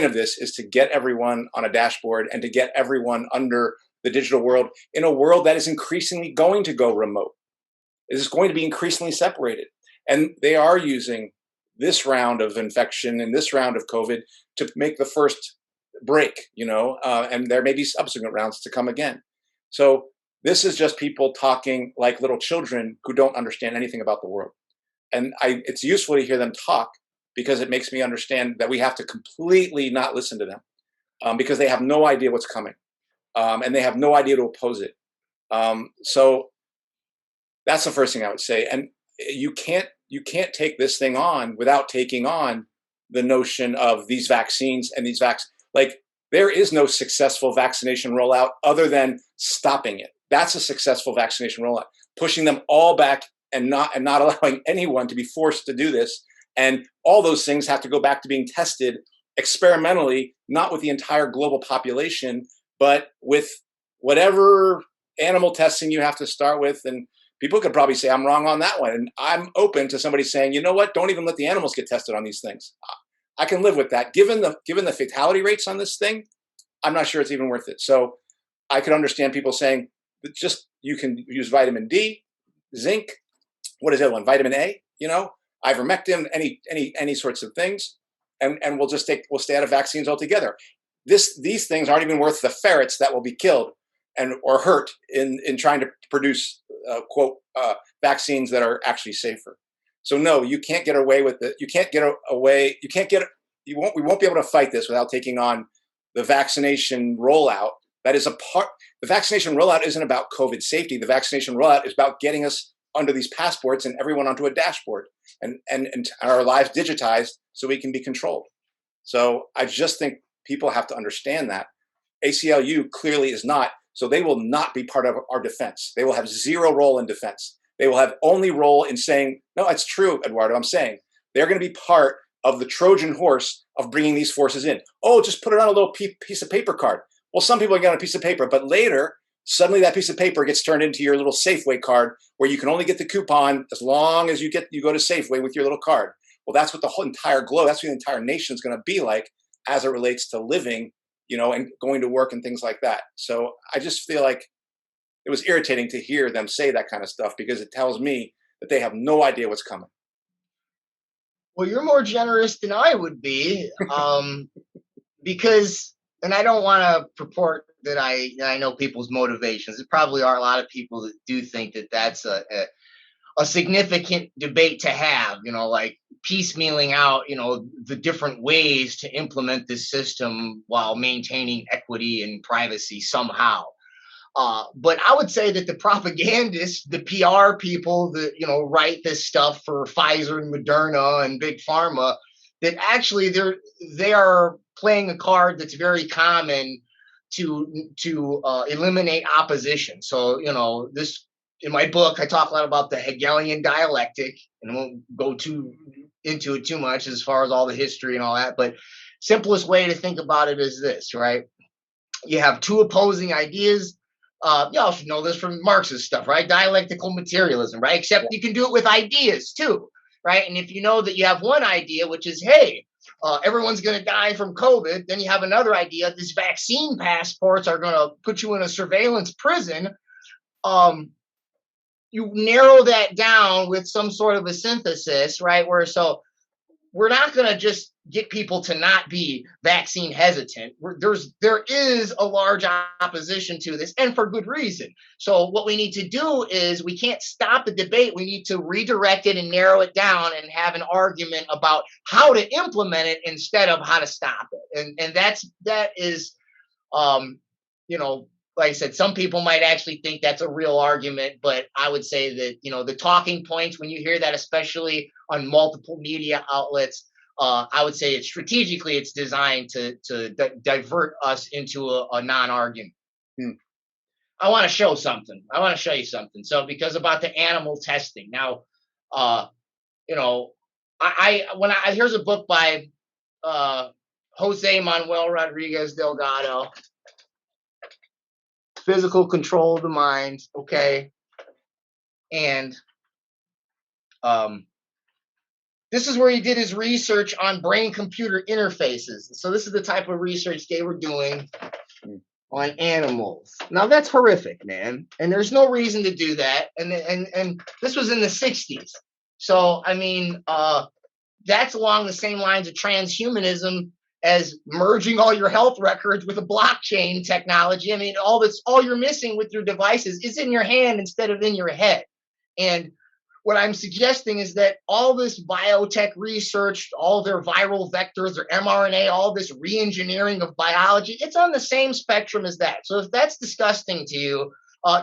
of this is to get everyone on a dashboard and to get everyone under the digital world, in a world that is increasingly going to go remote. It is going to be increasingly separated. And they are using this round of infection and this round of COVID to make the first break, and there may be subsequent rounds to come again. So this is just people talking like little children who don't understand anything about the world. And it's useful to hear them talk, because it makes me understand that we have to completely not listen to them, because they have no idea what's coming, and they have no idea to oppose it. So that's the first thing I would say. And you can't take this thing on without taking on the notion of these vaccines and these like, there is no successful vaccination rollout other than stopping it. That's a successful vaccination rollout, pushing them all back and not allowing anyone to be forced to do this. And all those things have to go back to being tested experimentally, not with the entire global population, but with whatever animal testing you have to start with. And people could probably say I'm wrong on that one. And I'm open to somebody saying, you know what, don't even let the animals get tested on these things. I can live with that. Given the fatality rates on this thing, I'm not sure it's even worth it. So I could understand people saying, just you can use vitamin D, zinc, what is the other one? Vitamin A, ivermectin, any sorts of things, and we'll stay out of vaccines altogether. These things aren't even worth the ferrets that will be killed or hurt in trying to produce quote vaccines that are actually safer. So no, you can't get away with it. We won't be able to fight this without taking on the vaccination rollout. That is the vaccination rollout isn't about COVID safety. The vaccination rollout is about getting us under these passports and everyone onto a dashboard and our lives digitized so we can be controlled. So I just think people have to understand that. ACLU clearly is not, so they will not be part of our defense. They will have zero role in defense. They will have only role in saying, no, it's true, Eduardo, I'm saying. They're going to be part of the Trojan horse of bringing these forces in. Oh, just put it on a little piece of paper card. Well, some people get on a piece of paper, but later, suddenly that piece of paper gets turned into your little Safeway card where you can only get the coupon as long as you go to Safeway with your little card. Well, that's what the whole entire globe, that's what the entire nation is going to be like as it relates to living, and going to work and things like that. So I just feel like it was irritating to hear them say that kind of stuff, because it tells me that they have no idea what's coming. Well, you're more generous than I would be, because, and I don't want to purport that I know people's motivations. There probably are a lot of people that do think that that's a significant debate to have, like piecemealing out, the different ways to implement this system while maintaining equity and privacy somehow. But I would say that the propagandists, the PR people that, write this stuff for Pfizer and Moderna and Big Pharma, that actually they are playing a card that's very common to eliminate opposition. So, this, in my book, I talk a lot about the Hegelian dialectic, and I won't go into it too much as far as all the history and all that. But simplest way to think about it is this, right? You have two opposing ideas. Y'all should know this from Marxist stuff, right? Dialectical materialism, right? Except you can do it with ideas too, right? And if you know that you have one idea, which is, hey, everyone's going to die from COVID, then you have another idea. These vaccine passports are going to put you in a surveillance prison. You narrow that down with some sort of a synthesis, right? So we're not going to just get people to not be vaccine hesitant. There is a large opposition to this, and for good reason. So what we need to do is, we can't stop the debate. We need to redirect it and narrow it down and have an argument about how to implement it instead of how to stop it. And that is, like I said, some people might actually think that's a real argument, but I would say that, the talking points, when you hear that, especially on multiple media outlets, I would say it's designed to divert us into a non-argument. I want to show you something. So, because about the animal testing now, here's a book by Jose Manuel Rodriguez Delgado, Physical Control of the Mind. Okay. And this is where he did his research on brain-computer interfaces. So this is the type of research they were doing on animals. Now that's horrific, man. And there's no reason to do that. And this was in the 60s. So I mean, that's along the same lines of transhumanism as merging all your health records with a blockchain technology. I mean, all you're missing with your devices is in your hand instead of in your head. And what I'm suggesting is that all this biotech research, all their viral vectors or mRNA, all this re-engineering of biology, it's on the same spectrum as that. So if that's disgusting to you,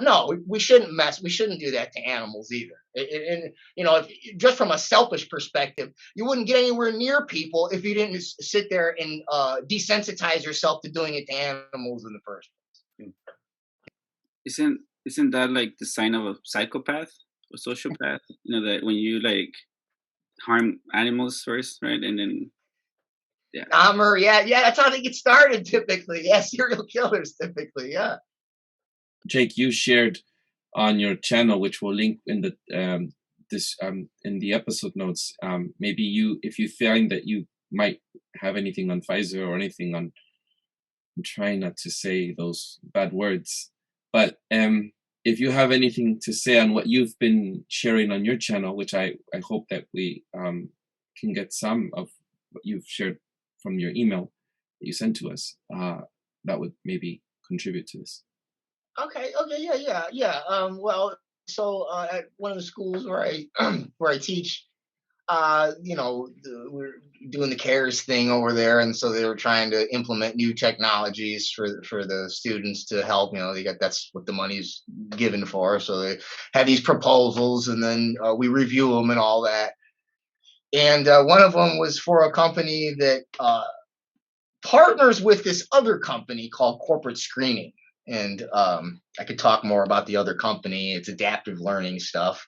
no, we shouldn't do that to animals either. And just from a selfish perspective, you wouldn't get anywhere near people if you didn't sit there and desensitize yourself to doing it to animals in the first place. Isn't that like the sign of a psychopath or sociopath? That when you like harm animals first, right, and then yeah, that's how they get started typically. Yeah, serial killers typically, yeah. Jake, you shared on your channel, which we'll link in the in the episode notes. Maybe if you find that you might have anything on Pfizer or anything on, I'm trying not to say those bad words, but if you have anything to say on what you've been sharing on your channel, which I hope that we can get some of what you've shared from your email that you sent to us, that would maybe contribute to this. Okay, yeah. Well, so at one of the schools where I teach, we're doing the CARES thing over there, and so they were trying to implement new technologies for the students to help. That's what the money's given for. So they have these proposals, and then we review them and all that. And one of them was for a company that partners with this other company called Corporate Screening. And I could talk more about the other company. It's adaptive learning stuff.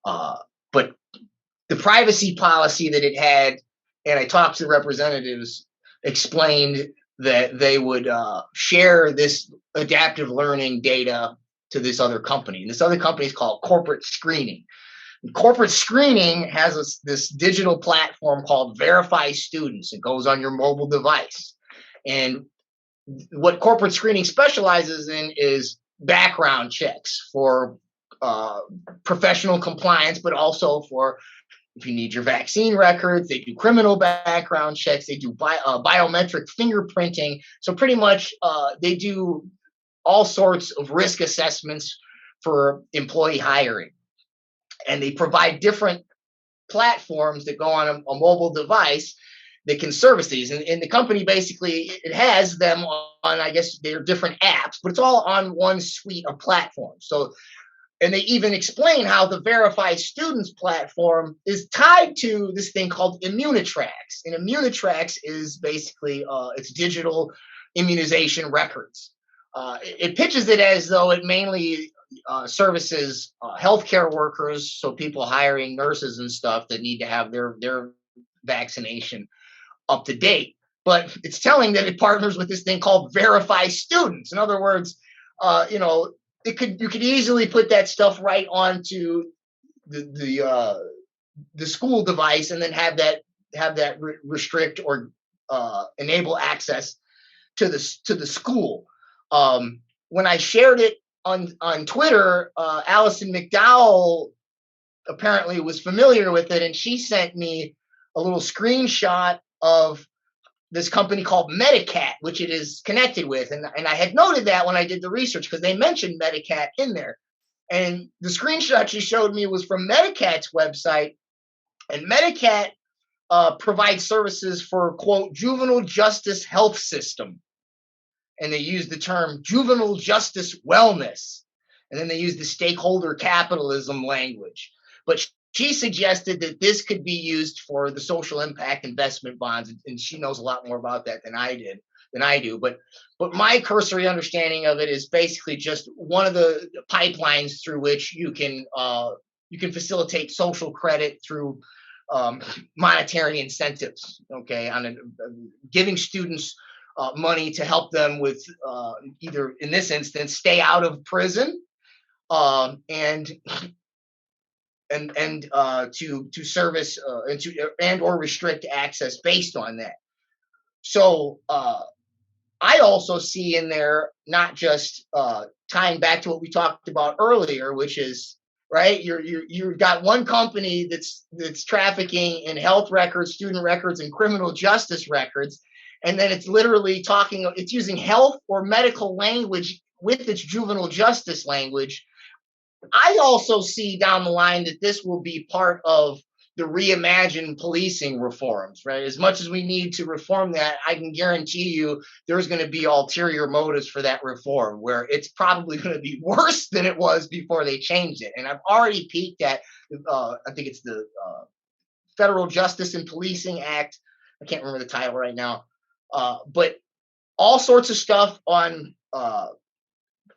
But the privacy policy that it had, and I talked to the representatives, explained that they would share this adaptive learning data to this other company. And this other company is called Corporate Screening. And Corporate Screening has this digital platform called VerifyStudents. It goes on your mobile device. And what Corporate Screening specializes in is background checks for professional compliance, but also for if you need your vaccine records. They do criminal background checks. They do biometric fingerprinting. So pretty much they do all sorts of risk assessments for employee hiring. And they provide different platforms that go on a mobile device that can service these. And the company basically, it has them on, I guess, their different apps, but it's all on one suite of platforms. So, and they even explain how the VerifyStudents platform is tied to this thing called ImmuniTrax. And ImmuniTrax is basically, it's digital immunization records. It pitches it as though it mainly services healthcare workers, so people hiring nurses and stuff that need to have their vaccination up to date. But it's telling that it partners with this thing called VerifyStudents. In other words, you could easily put that stuff right onto the school device and then have that restrict or enable access to the school. When I shared it on Twitter, Allison McDowell apparently was familiar with it, and she sent me a little screenshot of this company called Medicat, which it is connected with. And I had noted that when I did the research because they mentioned Medicat in there. And the screenshot she showed me was from Medicat's website. And Medicat provides services for, quote, juvenile justice health system. And they use the term juvenile justice wellness. And then they use the stakeholder capitalism language. But she suggested that this could be used for the social impact investment bonds, and she knows a lot more about that than I do. But my cursory understanding of it is basically just one of the pipelines through which you can facilitate social credit through monetary incentives, okay, on giving students money to help them with either, in this instance, stay out of prison, and to service and or restrict access based on that. So I also see in there not just tying back to what we talked about earlier, which is right. You've got one company that's trafficking in health records, student records, and criminal justice records, and then it's literally it's using health or medical language with its juvenile justice language. I also see down the line that this will be part of the reimagined policing reforms, right? As much as we need to reform that, I can guarantee you there's going to be ulterior motives for that reform where it's probably going to be worse than it was before they changed it. And I've already peeked at, I think it's the Federal Justice and Policing Act. I can't remember the title right now, but all sorts of stuff on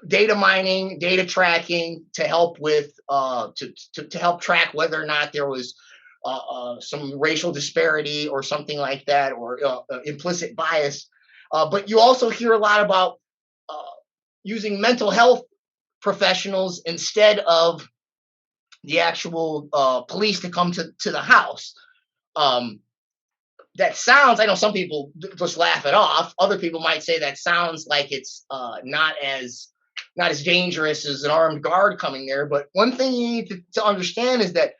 data mining, data tracking to help with to help track whether or not there was some racial disparity or something like that, or implicit bias. But you also hear a lot about using mental health professionals instead of the actual police to come to the house. That sounds, I know some people just laugh it off. Other people might say that sounds like it's not as dangerous as an armed guard coming there. But one thing you need to understand is that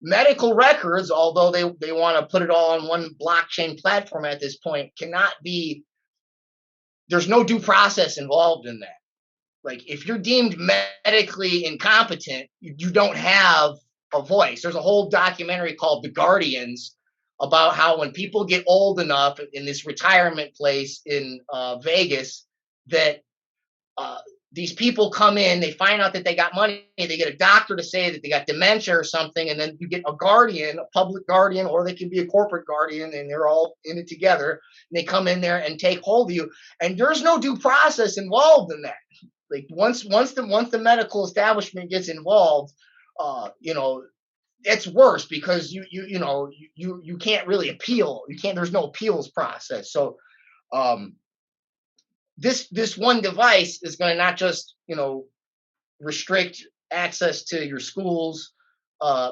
medical records, although they want to put it all on one blockchain platform at this point, there's no due process involved in that. Like, if you're deemed medically incompetent, you don't have a voice. There's a whole documentary called The Guardians about how when people get old enough in this retirement place in Vegas, that these people come in, they find out that they got money, they get a doctor to say that they got dementia or something, and then you get a guardian, a public guardian, or they can be a corporate guardian, and they're all in it together, and they come in there and take hold of you, and there's no due process involved in that. Like, once the medical establishment gets involved, it's worse, because you can't really appeal. There's no appeals process. So this one device is going to not just restrict access to your schools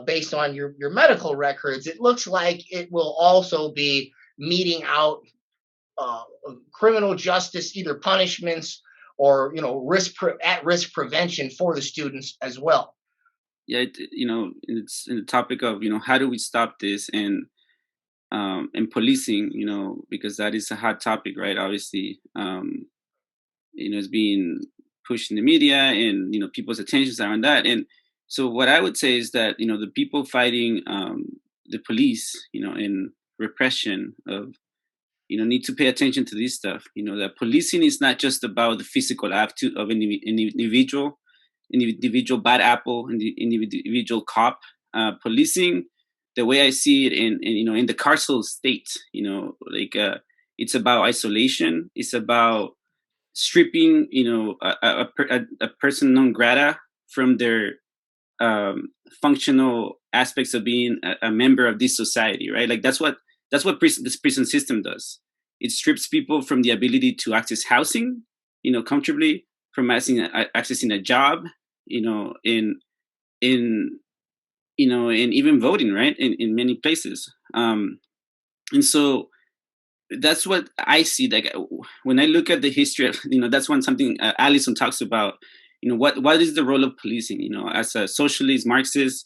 based on your medical records. It looks like it will also be meting out criminal justice, either punishments or at-risk prevention for the students as well. Yeah, it's in the topic of how do we stop this, and policing, because that is a hot topic, right? Obviously, it's being pushed in the media, and people's attentions are on that. And so what I would say is that the people fighting the police, in repression of need to pay attention to this stuff. That policing is not just about the physical act of an individual bad apple, individual cop. Policing, the way I see it in the carceral state, it's about isolation. It's about stripping, a person non grata from their functional aspects of being a member of this society, right? Like that's what this prison system does. It strips people from the ability to access housing, comfortably, from accessing a job, in even voting, right? In many places. And so that's what I see. Like when I look at the history of, that's something Allison talks about. What is the role of policing? As a socialist, Marxist,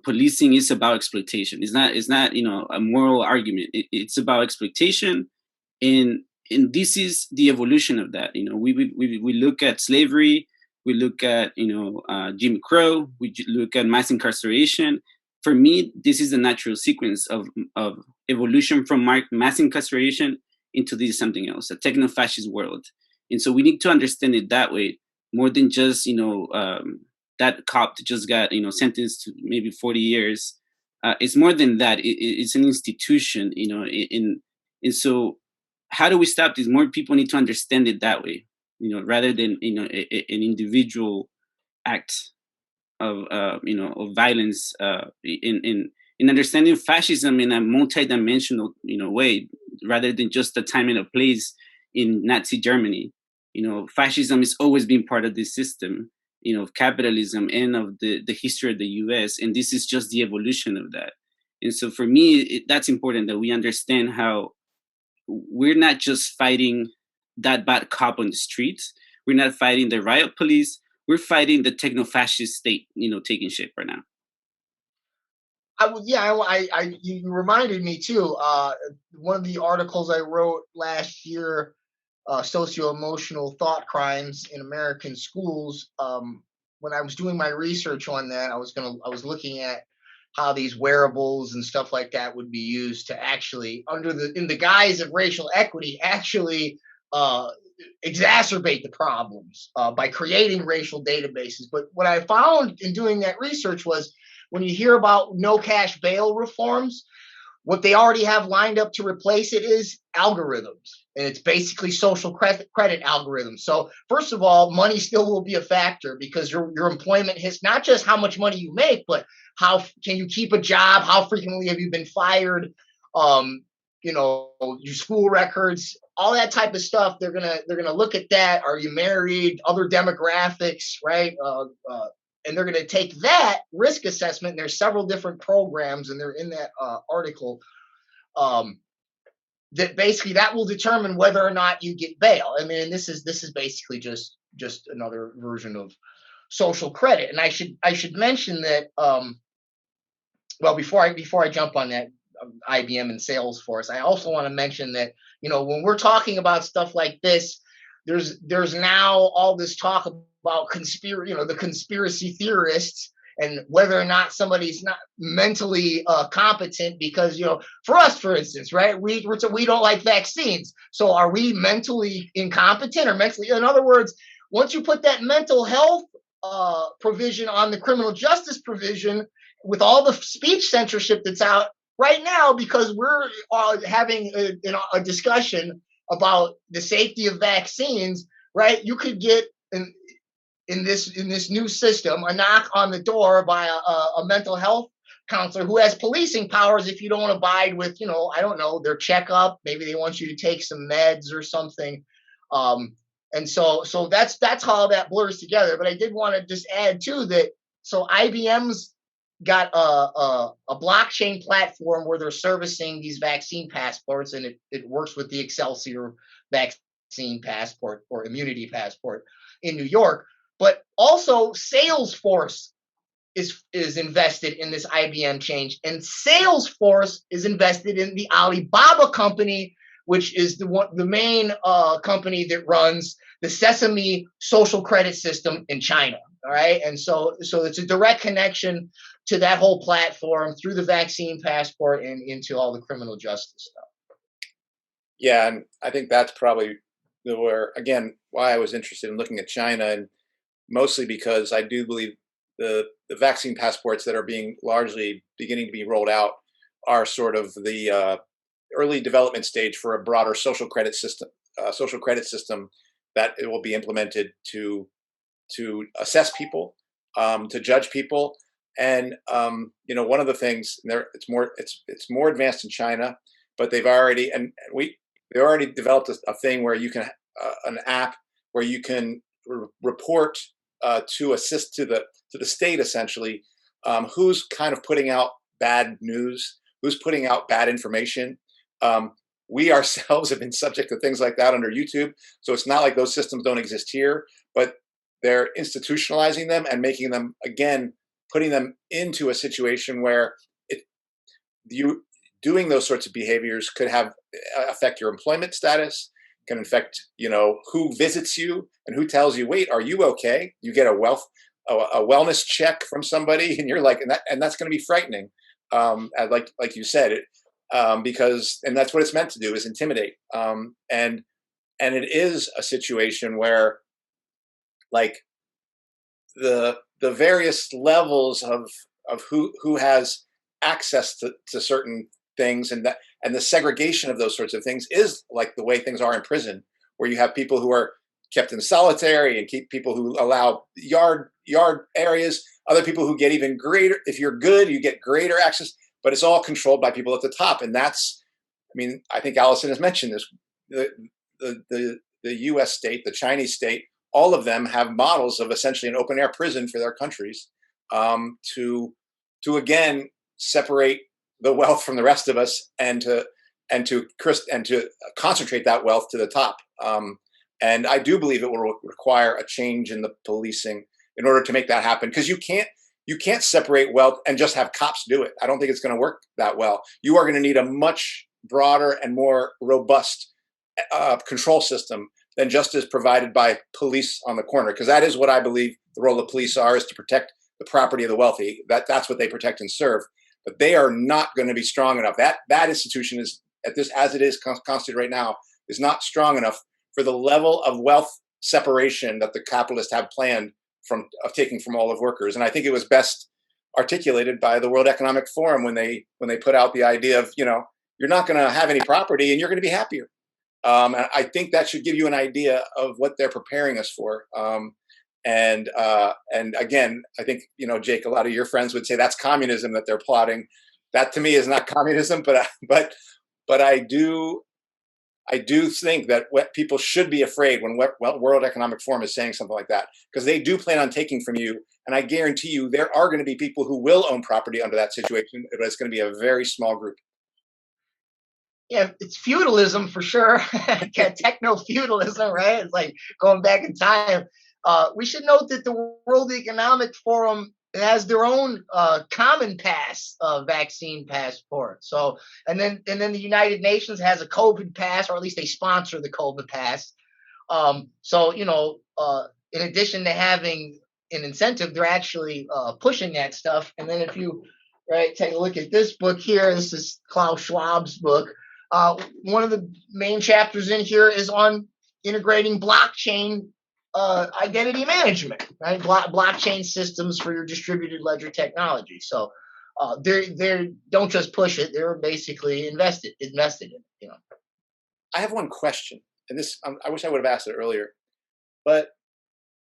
policing is about exploitation. It's not a moral argument. It's about exploitation, and this is the evolution of that. We look at slavery, we look at Jim Crow, we look at mass incarceration. For me, this is the natural sequence of evolution from mass incarceration into this something else, a techno-fascist world. And so we need to understand it that way, more than just that cop just got sentenced to maybe 40 years. It's more than that. It's an institution, and so how do we stop this? More people need to understand it that way, rather than an individual act of of violence in in understanding fascism in a multidimensional, way, rather than just the time and a place in Nazi Germany. Fascism has always been part of this system, of capitalism and of the history of the US. And this is just the evolution of that. And so for me, that's important that we understand how we're not just fighting that bad cop on the streets. We're not fighting the riot police. We're fighting the techno-fascist state, taking shape right now. You reminded me too. One of the articles I wrote last year, socio-emotional thought crimes in American schools. When I was doing my research on that, I was looking at how these wearables and stuff like that would be used to actually, in the guise of racial equity, actually exacerbate the problems by creating racial databases. But what I found in doing that research was, when you hear about no cash bail reforms, what they already have lined up to replace it is algorithms. And it's basically social credit algorithms. So first of all, money still will be a factor, because your employment has not just how much money you make, but how can you keep a job? How frequently have you been fired? Your school records, all that type of stuff. They're gonna look at that. Are you married? Other demographics, right? And they're going to take that risk assessment. And there's several different programs, and they're in that article, that basically that will determine whether or not you get bail. I mean, this is basically just another version of social credit. And I should mention that, before I jump on that, IBM and Salesforce, I also want to mention that, when we're talking about stuff like this, there's now all this talk about the conspiracy theorists, and whether or not somebody's not mentally competent, because, for us, for instance, right, we don't like vaccines. So are we mentally incompetent or mentally, in other words, once you put that mental health provision on the criminal justice provision, with all the speech censorship that's out right now, because we're having a discussion about the safety of vaccines, right? You could get in this new system a knock on the door by a mental health counselor who has policing powers if you don't abide with, I don't know, their checkup. Maybe they want you to take some meds or something. And so that's how that blurs together. But I did want to just add too that, so IBM's got a blockchain platform where they're servicing these vaccine passports, and it works with the Excelsior vaccine passport or immunity passport in New York. But also Salesforce is invested in this IBM change, and Salesforce is invested in the Alibaba company, which is the main company that runs the Sesame social credit system in China. All right, and so it's a direct connection to that whole platform through the vaccine passport and into all the criminal justice stuff. Yeah, and I think that's probably why I was interested in looking at China, and mostly because I do believe the vaccine passports that are beginning to be rolled out are sort of the early development stage for a broader social credit system that it will be implemented to assess people, to judge people. And one of the things it's more advanced in China, but they already developed a thing where you can an app where you can report to assist to the state, essentially, who's kind of putting out bad news, who's putting out bad information. We ourselves have been subject to things like that under YouTube, so it's not like those systems don't exist here, but they're institutionalizing them and making them, again, putting them into a situation where you doing those sorts of behaviors could affect your employment status, can affect who visits you and who tells you, wait, are you okay? You get a wellness check from somebody, and you're like, and that's going to be frightening. Like you said, because that's what it's meant to do, is intimidate. And it is a situation where, like, the various levels of who has access to certain things, and the segregation of those sorts of things is like the way things are in prison, where you have people who are kept in solitary and keep people who allow yard areas, other people who get even greater. If you're good, you get greater access. but it's all controlled by people at the top. And that's, I mean, I think Allison has mentioned this, the US state, the Chinese state, all of them have models of essentially an open air prison for their countries, to again separate the wealth from the rest of us, and to concentrate that wealth to the top. And I do believe it will require a change in the policing in order to make that happen, because you can't separate wealth and just have cops do it. I don't think it's going to work that well. You are going to need a much broader and more robust control system than just as provided by police on the corner, because that is what I believe the role of police is to protect the property of the wealthy. That's what they protect and serve. But they are not going to be strong enough. That institution is, as it is constituted right now, is not strong enough for the level of wealth separation that the capitalists have planned of taking from all of workers. And I think it was best articulated by the World Economic Forum when they put out the idea of, you're not going to have any property and you're going to be happier. And I think that should give you an idea of what they're preparing us for. And again, I think, Jake, a lot of your friends would say that's communism that they're plotting. That to me is not communism, but I do think that what people should be afraid when World Economic Forum is saying something like that, because they do plan on taking from you. And I guarantee you there are going to be people who will own property under that situation, but it's going to be a very small group. Yeah, it's feudalism for sure. Techno-feudalism, right? It's like going back in time. We should note that the World Economic Forum has their own common pass vaccine passport. So, and then the United Nations has a COVID pass, or at least they sponsor the COVID pass. So, in addition to having an incentive, they're actually pushing that stuff. And then if you take a look at this book here, this is Klaus Schwab's book. One of the main chapters in here is on integrating blockchain identity management, right? Blockchain systems for your distributed ledger technology. So they don't just push it; they're basically invested in it. I have one question, and this I wish I would have asked it earlier, but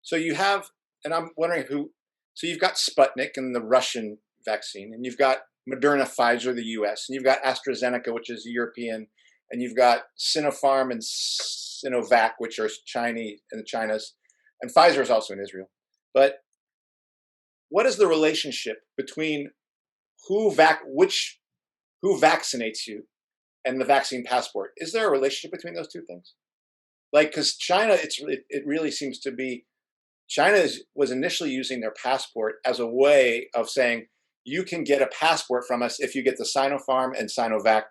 so you have, and I'm wondering so you've got Sputnik and the Russian vaccine, and you've got Moderna, Pfizer, the U.S., and you've got AstraZeneca, which is European, and you've got Sinopharm and Sinovac, which are Chinese and China's, and Pfizer is also in Israel. But what is the relationship between who vaccinates you and the vaccine passport? Is there a relationship between those two things? Like, because China, it really seems to be, China was initially using their passport as a way of saying, you can get a passport from us if you get the Sinopharm and Sinovac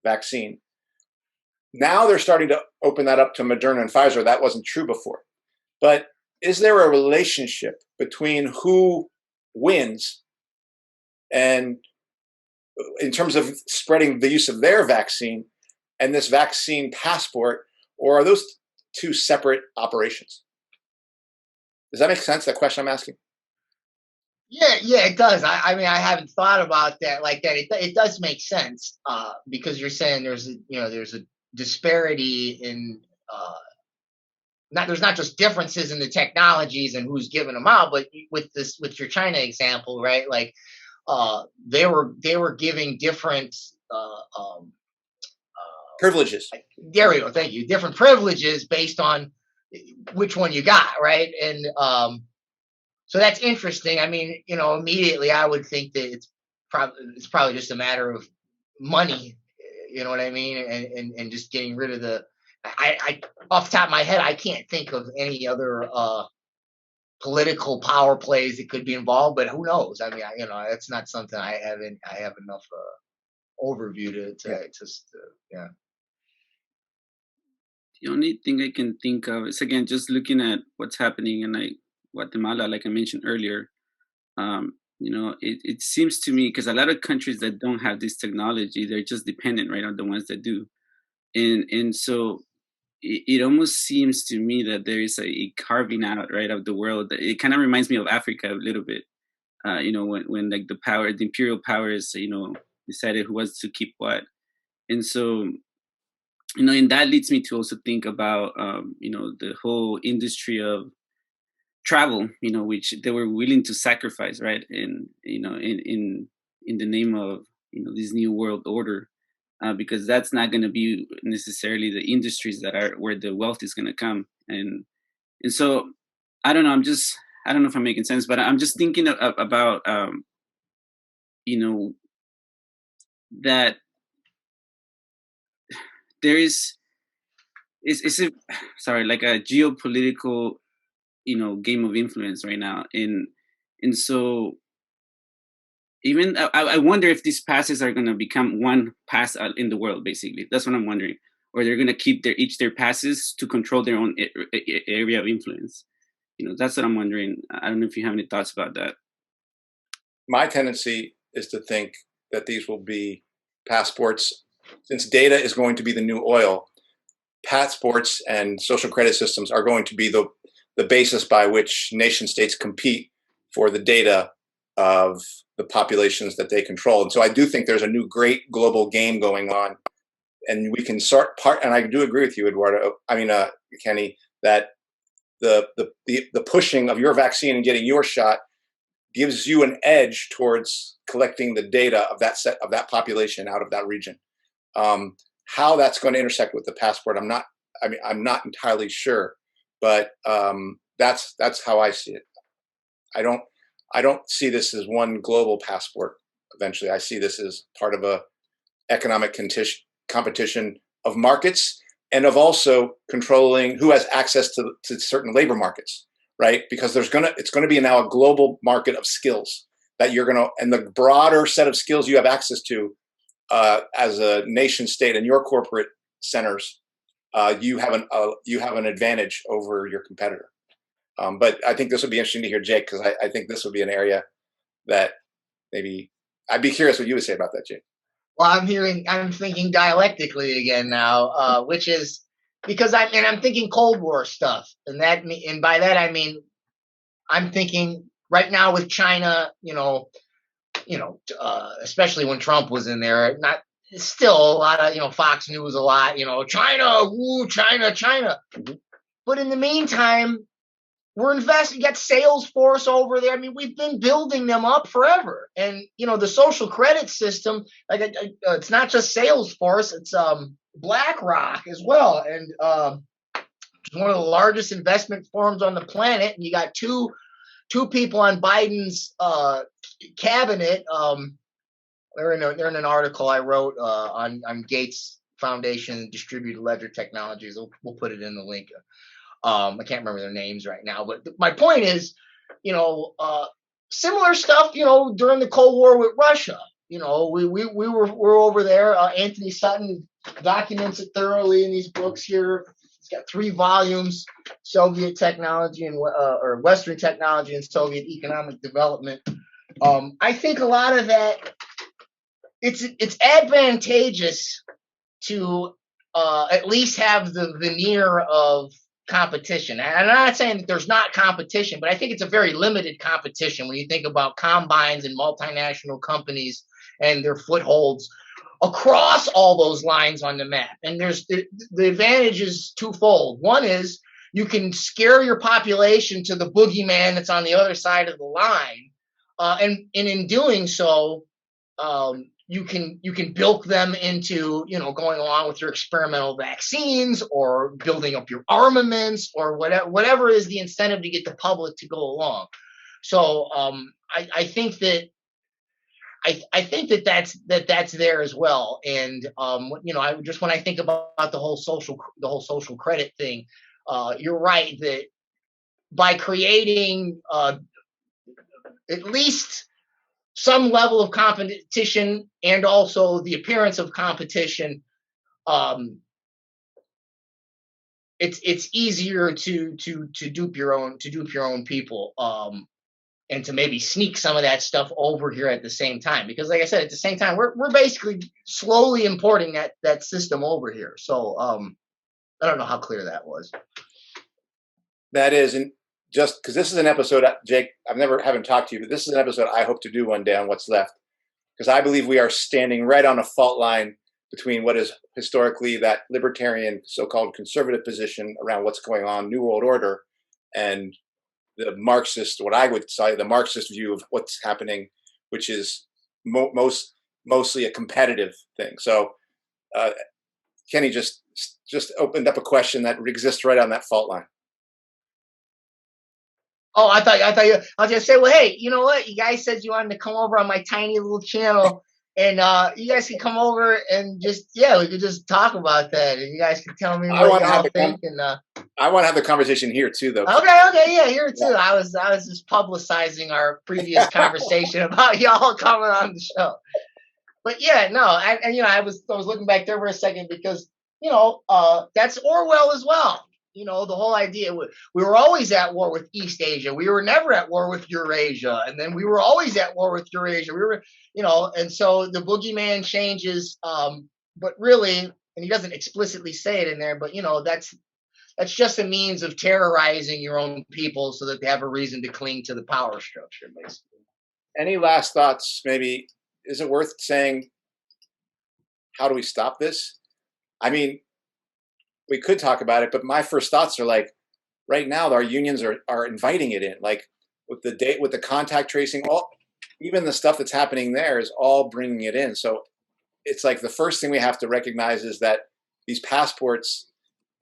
vaccine. Now they're starting to open that up to Moderna and Pfizer. That wasn't true before. But is there a relationship between who wins and in terms of spreading the use of their vaccine and this vaccine passport, or are those two separate operations? Does that make sense, that question I'm asking? Yeah, it does. I mean, I haven't thought about that like that. It does make sense because you're saying there's a disparity in there's not just differences in the technologies and who's giving them out, but with your China example, right? Like they were giving different privileges. There we go. Thank you. Different privileges based on which one you got, right? And so that's interesting. I mean, immediately I would think that it's probably just a matter of money. You know what I mean? And just getting rid of I off the top of my head, I can't think of any other political power plays that could be involved, but who knows? I mean, that's not something I have enough overview to yeah. The only thing I can think of is, again, just looking at what's happening in Guatemala, like I mentioned earlier. It seems to me, because a lot of countries that don't have this technology, they're just dependent, right, on the ones that do. And so it almost seems to me that there is a carving out, right, of the world. It kind of reminds me of Africa a little bit. When like the imperial powers, decided who was to keep what. And so, and that leads me to also think about, the whole industry of travel, which they were willing to sacrifice, right? And, in the name of, this new world order, because that's not going to be necessarily the industries that are where the wealth is going to come. And so I don't know. I don't know if I'm making sense, but I'm just thinking about that there is like a geopolitical game of influence right now, and so even I wonder if these passes are going to become one pass in the world. Basically, that's what I'm wondering. Or they're going to keep their passes to control their own area of influence. That's what I'm wondering. I don't know if you have any thoughts about that. My tendency is to think that these will be passports, since data is going to be the new oil. Passports and social credit systems are going to be the basis by which nation states compete for the data of the populations that they control. And so I do think there's a new great global game going on, and we can start and I do agree with you, Eduardo. Kenny, that the pushing of your vaccine and getting your shot gives you an edge towards collecting the data of that population out of that region. How that's going to intersect with the passport, I'm not entirely sure, but that's how I see it. I don't see this as one global passport. Eventually, I see this as part of a economic competition of markets, and of also controlling who has access to certain labor markets, right? Because it's going to be now a global market of skills that and the broader set of skills you have access to as a nation state and your corporate centers, you have an advantage over your competitor. But I think this would be interesting to hear, Jake, because I think this would be an area that maybe I'd be curious what you would say about that, Jake. Well, I'm thinking dialectically again now, which is because I'm thinking Cold War stuff, and by that I mean I'm thinking right now with China, especially when Trump was in there, still a lot of Fox News, a lot, China, woo, China. Mm-hmm. But in the meantime, we're investing. You got Salesforce over there. I mean, we've been building them up forever. And, the social credit system, like it's not just Salesforce, it's BlackRock as well. And it's one of the largest investment firms on the planet. And you got two people on Biden's cabinet. They're in an article I wrote on Gates Foundation Distributed Ledger Technologies. We'll put it in the link. I can't remember their names right now, but my point is, similar stuff, during the Cold War with Russia. We're over there. Anthony Sutton documents it thoroughly in these books here. It's got 3 volumes: Soviet technology and or Western technology and Soviet economic development. I think a lot of that it's advantageous to at least have the veneer of competition. And I'm not saying that there's not competition, but I think it's a very limited competition when you think about combines and multinational companies and their footholds across all those lines on the map. And there's the advantage is twofold. One is you can scare your population to the boogeyman that's on the other side of the line, and in doing so, you can bilk them into going along with your experimental vaccines or building up your armaments or whatever is the incentive to get the public to go along. So I think that that's there as well. And when I think about the whole social credit thing, you're right that by creating at least some level of competition and also the appearance of competition, it's easier to dupe your own people, and to maybe sneak some of that stuff over here at the same time. Because like I said, at the same time, we're basically slowly importing that system over here. So I don't know how clear that was. That is, and just because this is an episode, Jake, haven't talked to you, but this is an episode I hope to do one day on What's Left, because I believe we are standing right on a fault line between what is historically that libertarian, so-called conservative position around what's going on, New World Order, and the Marxist, what I would say, the Marxist view of what's happening, which is most mostly a competitive thing. So Kenny just opened up a question that exists right on that fault line. Oh, I thought you. I was gonna say, well, hey, you know what? You guys said you wanted to come over on my tiny little channel, and you guys can come over and just we could just talk about that, and you guys can tell me what y'all think. And I want to have the conversation here too, though. Okay, yeah, here too. Yeah. I was just publicizing our previous conversation about y'all coming on the show. But yeah, no, I was looking back there for a second because that's Orwell as well. The whole idea, we were always at war with East Asia. We were never at war with Eurasia. And then we were always at war with Eurasia. We were, and so the boogeyman changes, but really, and he doesn't explicitly say it in there, but, that's just a means of terrorizing your own people so that they have a reason to cling to the power structure, basically. Any last thoughts? Maybe, is it worth saying, how do we stop this? I mean, we could talk about it, but my first thoughts are like, right now our unions are inviting it in, like with the contact tracing, even the stuff that's happening there is all bringing it in. So it's like the first thing we have to recognize is that these passports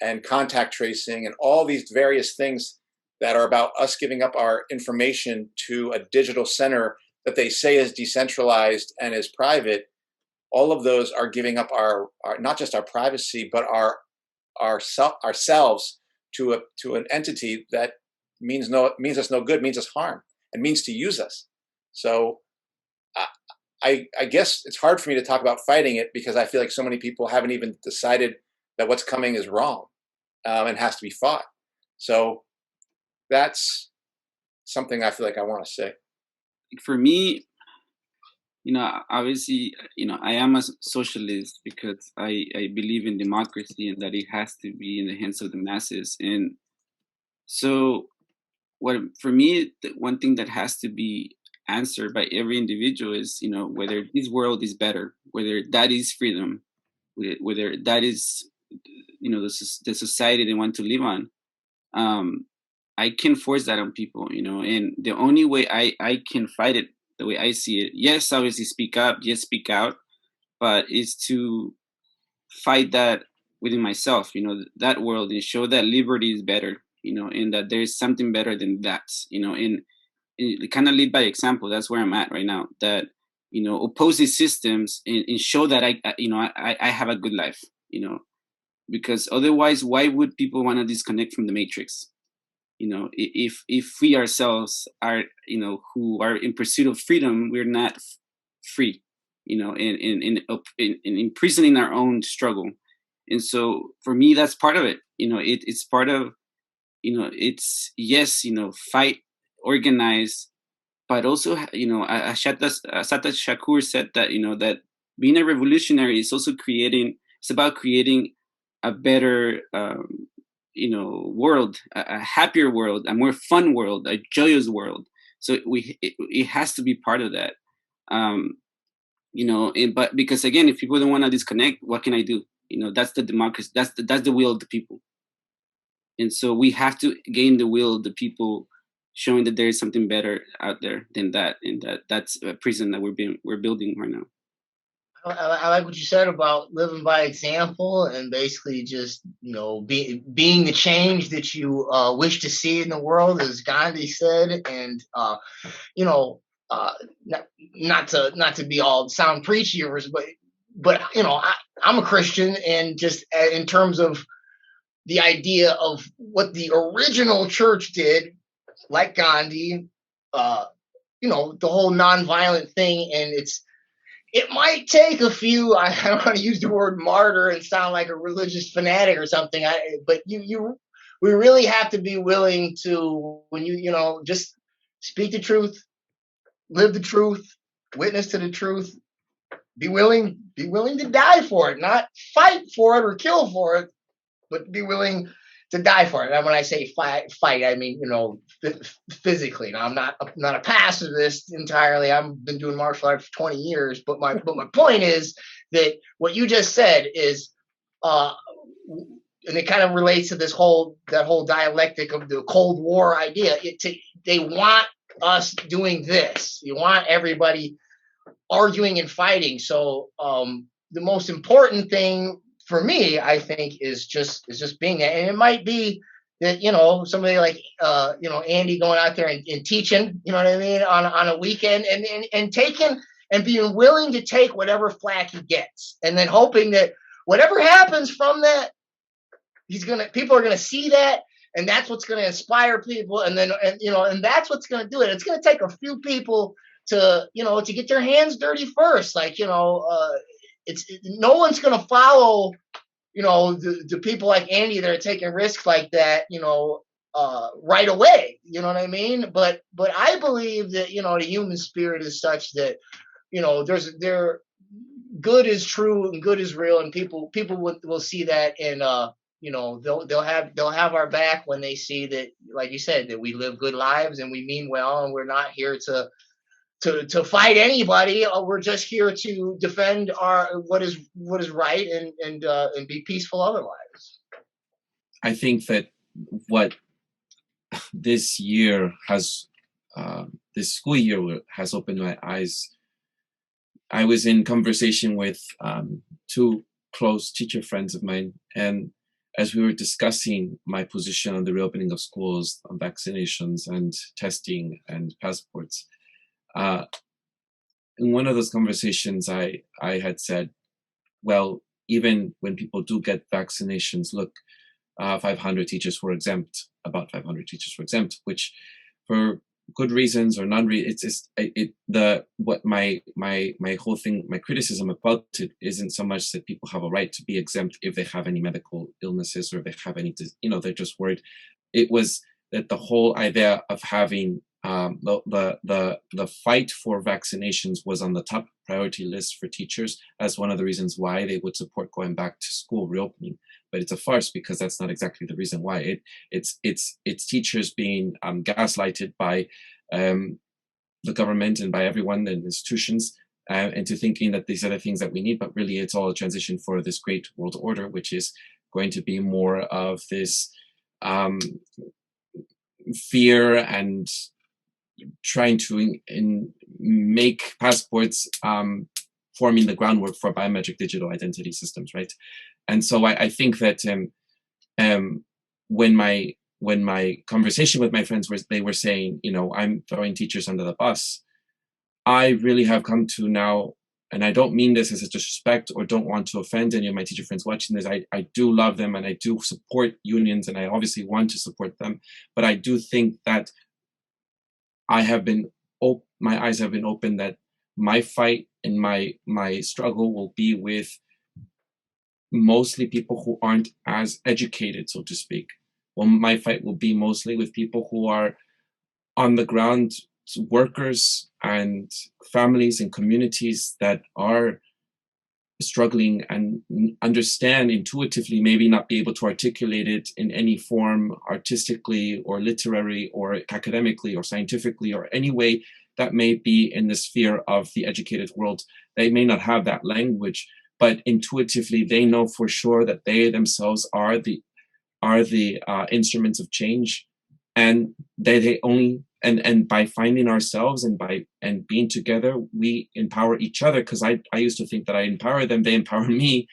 and contact tracing and all these various things that are about us giving up our information to a digital center that they say is decentralized and is private, all of those are giving up our not just our privacy, but ourselves to an entity that means us no good, means us harm, and means to use us. So I guess it's hard for me to talk about fighting it because I feel like so many people haven't even decided that what's coming is wrong and has to be fought. So that's something I feel like I want to say. For me, obviously, I am a socialist because I believe in democracy and that it has to be in the hands of the masses. And so for me, the one thing that has to be answered by every individual is, whether this world is better, whether that is freedom, whether that is, the society they want to live on. I can force that on people, and the only way I can fight it, the way I see it, yes, obviously speak up, yes, speak out, but it's to fight that within myself, that world, and show that liberty is better, and that there's something better than that, and kind of lead by example. That's where I'm at right now, that, oppose these systems and show that I have a good life, because otherwise, why would people want to disconnect from the matrix? If we ourselves are, who are in pursuit of freedom, we're not free, in imprisoning our own struggle. And so for me, that's part of it. It's part of, it's, yes, fight, organize, but also, Assata Shakur said that, that being a revolutionary is also it's about creating a better, world, a happier world, a more fun world, a joyous world. So it has to be part of that. But because again, if people don't want to disconnect, what can I do? That's the democracy. That's the will of the people. And so we have to gain the will of the people, showing that there is something better out there than that, and that's a prison that we're building right now. I like what you said about living by example and basically just, being the change that you wish to see in the world, as Gandhi said, and not to be all sound preachy, but I'm a Christian, and just in terms of the idea of what the original church did, like Gandhi, the whole nonviolent thing, and it might take a few, I don't want to use the word martyr and sound like a religious fanatic or something, but we really have to be willing to, when just speak the truth, live the truth, witness to the truth, be willing to die for it, not fight for it or kill for it, but be willing to die for it. And when I say fight, I mean, physically. Now, I'm not a pacifist entirely. I've been doing martial arts for 20 years. But my point is that what you just said is, and it kind of relates to that whole dialectic of the Cold War idea. They want us doing this. You want everybody arguing and fighting. So the most important thing for me, I think, is just being there. And it might be that, somebody like Andy going out there and teaching, you know what I mean, on a weekend, and taking and being willing to take whatever flack he gets, and then hoping that whatever happens from that, people are gonna see that, and that's what's gonna inspire people, and that's what's gonna do it. It's gonna take a few people to get their hands dirty first. Like, it's no one's gonna follow the people like Andy that are taking risks like that, right away. You know what I mean? But I believe that the human spirit is such that there good is true and good is real, and people will see that, and they'll have our back when they see that, like you said, that we live good lives and we mean well, and we're not here to fight anybody. We're just here to defend what is right, and be peaceful otherwise. I think that what this year has, this school year has opened my eyes. I was in conversation with two close teacher friends of mine, and as we were discussing my position on the reopening of schools, on vaccinations and testing and passports, in one of those conversations, I had said, well, even when people do get vaccinations, look, 500 teachers were exempt, about 500 teachers were exempt, which for good reasons or my whole thing, my criticism about it isn't so much that people have a right to be exempt if they have any medical illnesses or if they have any, they're just worried. It was that the whole idea of having the fight for vaccinations was on the top priority list for teachers as one of the reasons why they would support going back to school reopening. But it's a farce, because that's not exactly the reason why. It's teachers being gaslighted by the government and by everyone and institutions into thinking that these are the things that we need, but really it's all a transition for this great world order, which is going to be more of this fear and trying to make passports forming the groundwork for biometric digital identity systems, right? And so I think that when my conversation with my friends they were saying, I'm throwing teachers under the bus, I really have come to now, and I don't mean this as a disrespect or don't want to offend any of my teacher friends watching this. I do love them and I do support unions and I obviously want to support them, but I do think that my eyes have been opened, that my fight and my struggle will be with mostly people who aren't as educated, so to speak. Well, my fight will be mostly with people who are on the ground, workers and families and communities that are struggling and understand intuitively, maybe not be able to articulate it in any form, artistically or literary or academically or scientifically or any way that may be in the sphere of the educated world. They may not have that language, but intuitively they know for sure that they themselves are the instruments of change, and they only and by finding ourselves and being together, we empower each other. Because I used to think that I empower them, they empower me,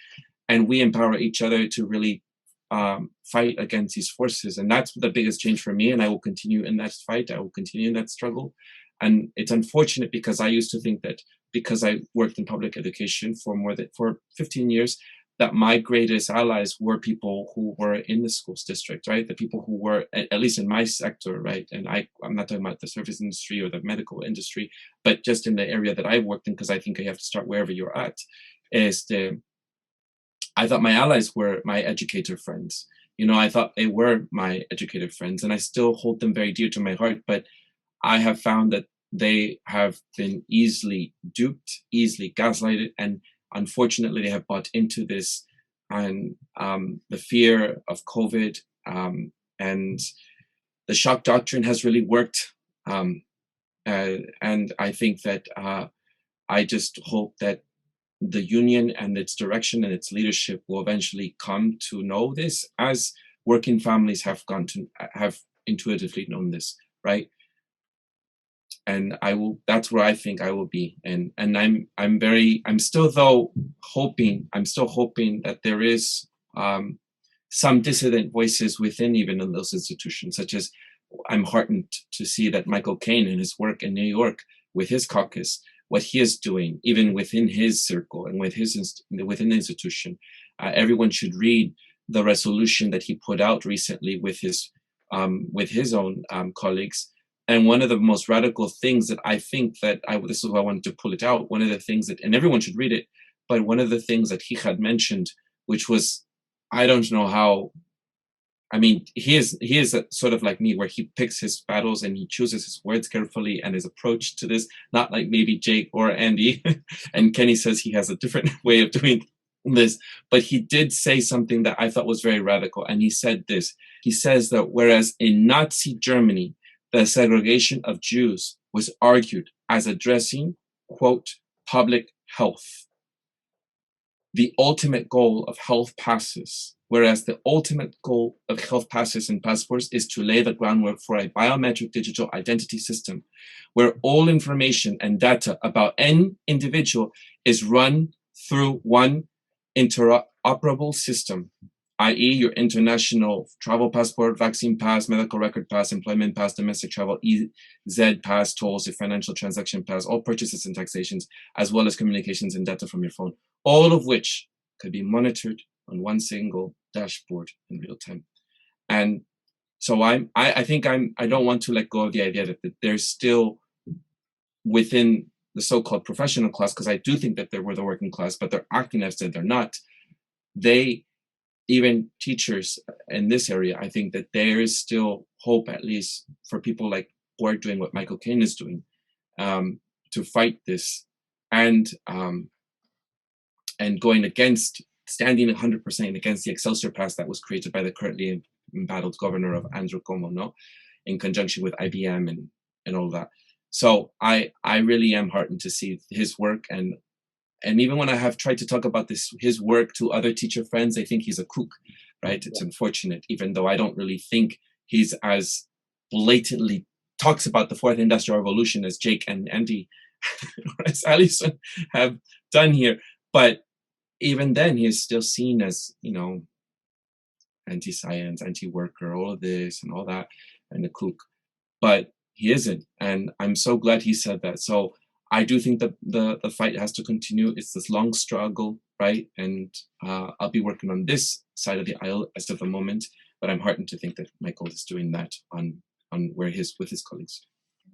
and we empower each other to really fight against these forces. And that's the biggest change for me. And I will continue in that fight. I will continue in that struggle. And it's unfortunate, because I used to think that because I worked in public education for 15 years, that my greatest allies were people who were in the schools district, right? The people who were, at least in my sector, right? And I'm not talking about the service industry or the medical industry, but just in the area that I worked in, because I think you have to start wherever you're at, I thought my allies were my educator friends. I thought they were my educator friends, and I still hold them very dear to my heart, but I have found that they have been easily duped, easily gaslighted, and unfortunately, they have bought into this, and the fear of COVID and the shock doctrine has really worked. And I think that I just hope that the union and its direction and its leadership will eventually come to know this, as working families have intuitively known this, right? I will. That's where I think I will be, and I'm still hoping that there is some dissident voices within even in those institutions, such as I'm heartened to see that Michael Caine in his work in New York with his caucus, what he is doing, even within his circle and within the institution. Everyone should read the resolution that he put out recently with his own colleagues. And one of the most radical things that I think that this is why I wanted to pull it out. One of the things that, and everyone should read it, but one of the things that he had mentioned, which was, I don't know how, I mean, he is sort of like me, where he picks his battles and he chooses his words carefully and his approach to this, not like maybe Jake or Andy. And Kenny says he has a different way of doing this, but he did say something that I thought was very radical. And he said this, he says that whereas in Nazi Germany, the segregation of Jews was argued as addressing, quote, public health, the ultimate goal of health passes, whereas the ultimate goal of health passes and passports is to lay the groundwork for a biometric digital identity system, where all information and data about any individual is run through one interoperable system, i.e. your international travel passport, vaccine pass, medical record pass, employment pass, domestic travel, EZ pass, tolls, your financial transaction pass, all purchases and taxations, as well as communications and data from your phone, all of which could be monitored on one single dashboard in real time. And so I don't want to let go of the idea that there's still within the so-called professional class, because I do think that they were the working class, but they're acting as if they're not. Even teachers in this area, I think that there is still hope, at least for people like who are doing what Michael Caine is doing, to fight this and going against, standing 100% against the Excelsior Pass that was created by the currently embattled governor of Andrew Cuomo, no, in conjunction with IBM and all that. So I really am heartened to see his work, and even when I have tried to talk about his work to other teacher friends, they think he's a kook, right? It's unfortunate, even though I don't really think he's as blatantly talks about the fourth industrial revolution as Jake and Andy, or as Alison have done here. But even then, he is still seen as, anti-science, anti-worker, all of this and all that, and a kook. But he isn't, and I'm so glad he said that. So I do think that the fight has to continue. It's this long struggle, right? And I'll be working on this side of the aisle as of the moment, but I'm heartened to think that Michael is doing that with his colleagues.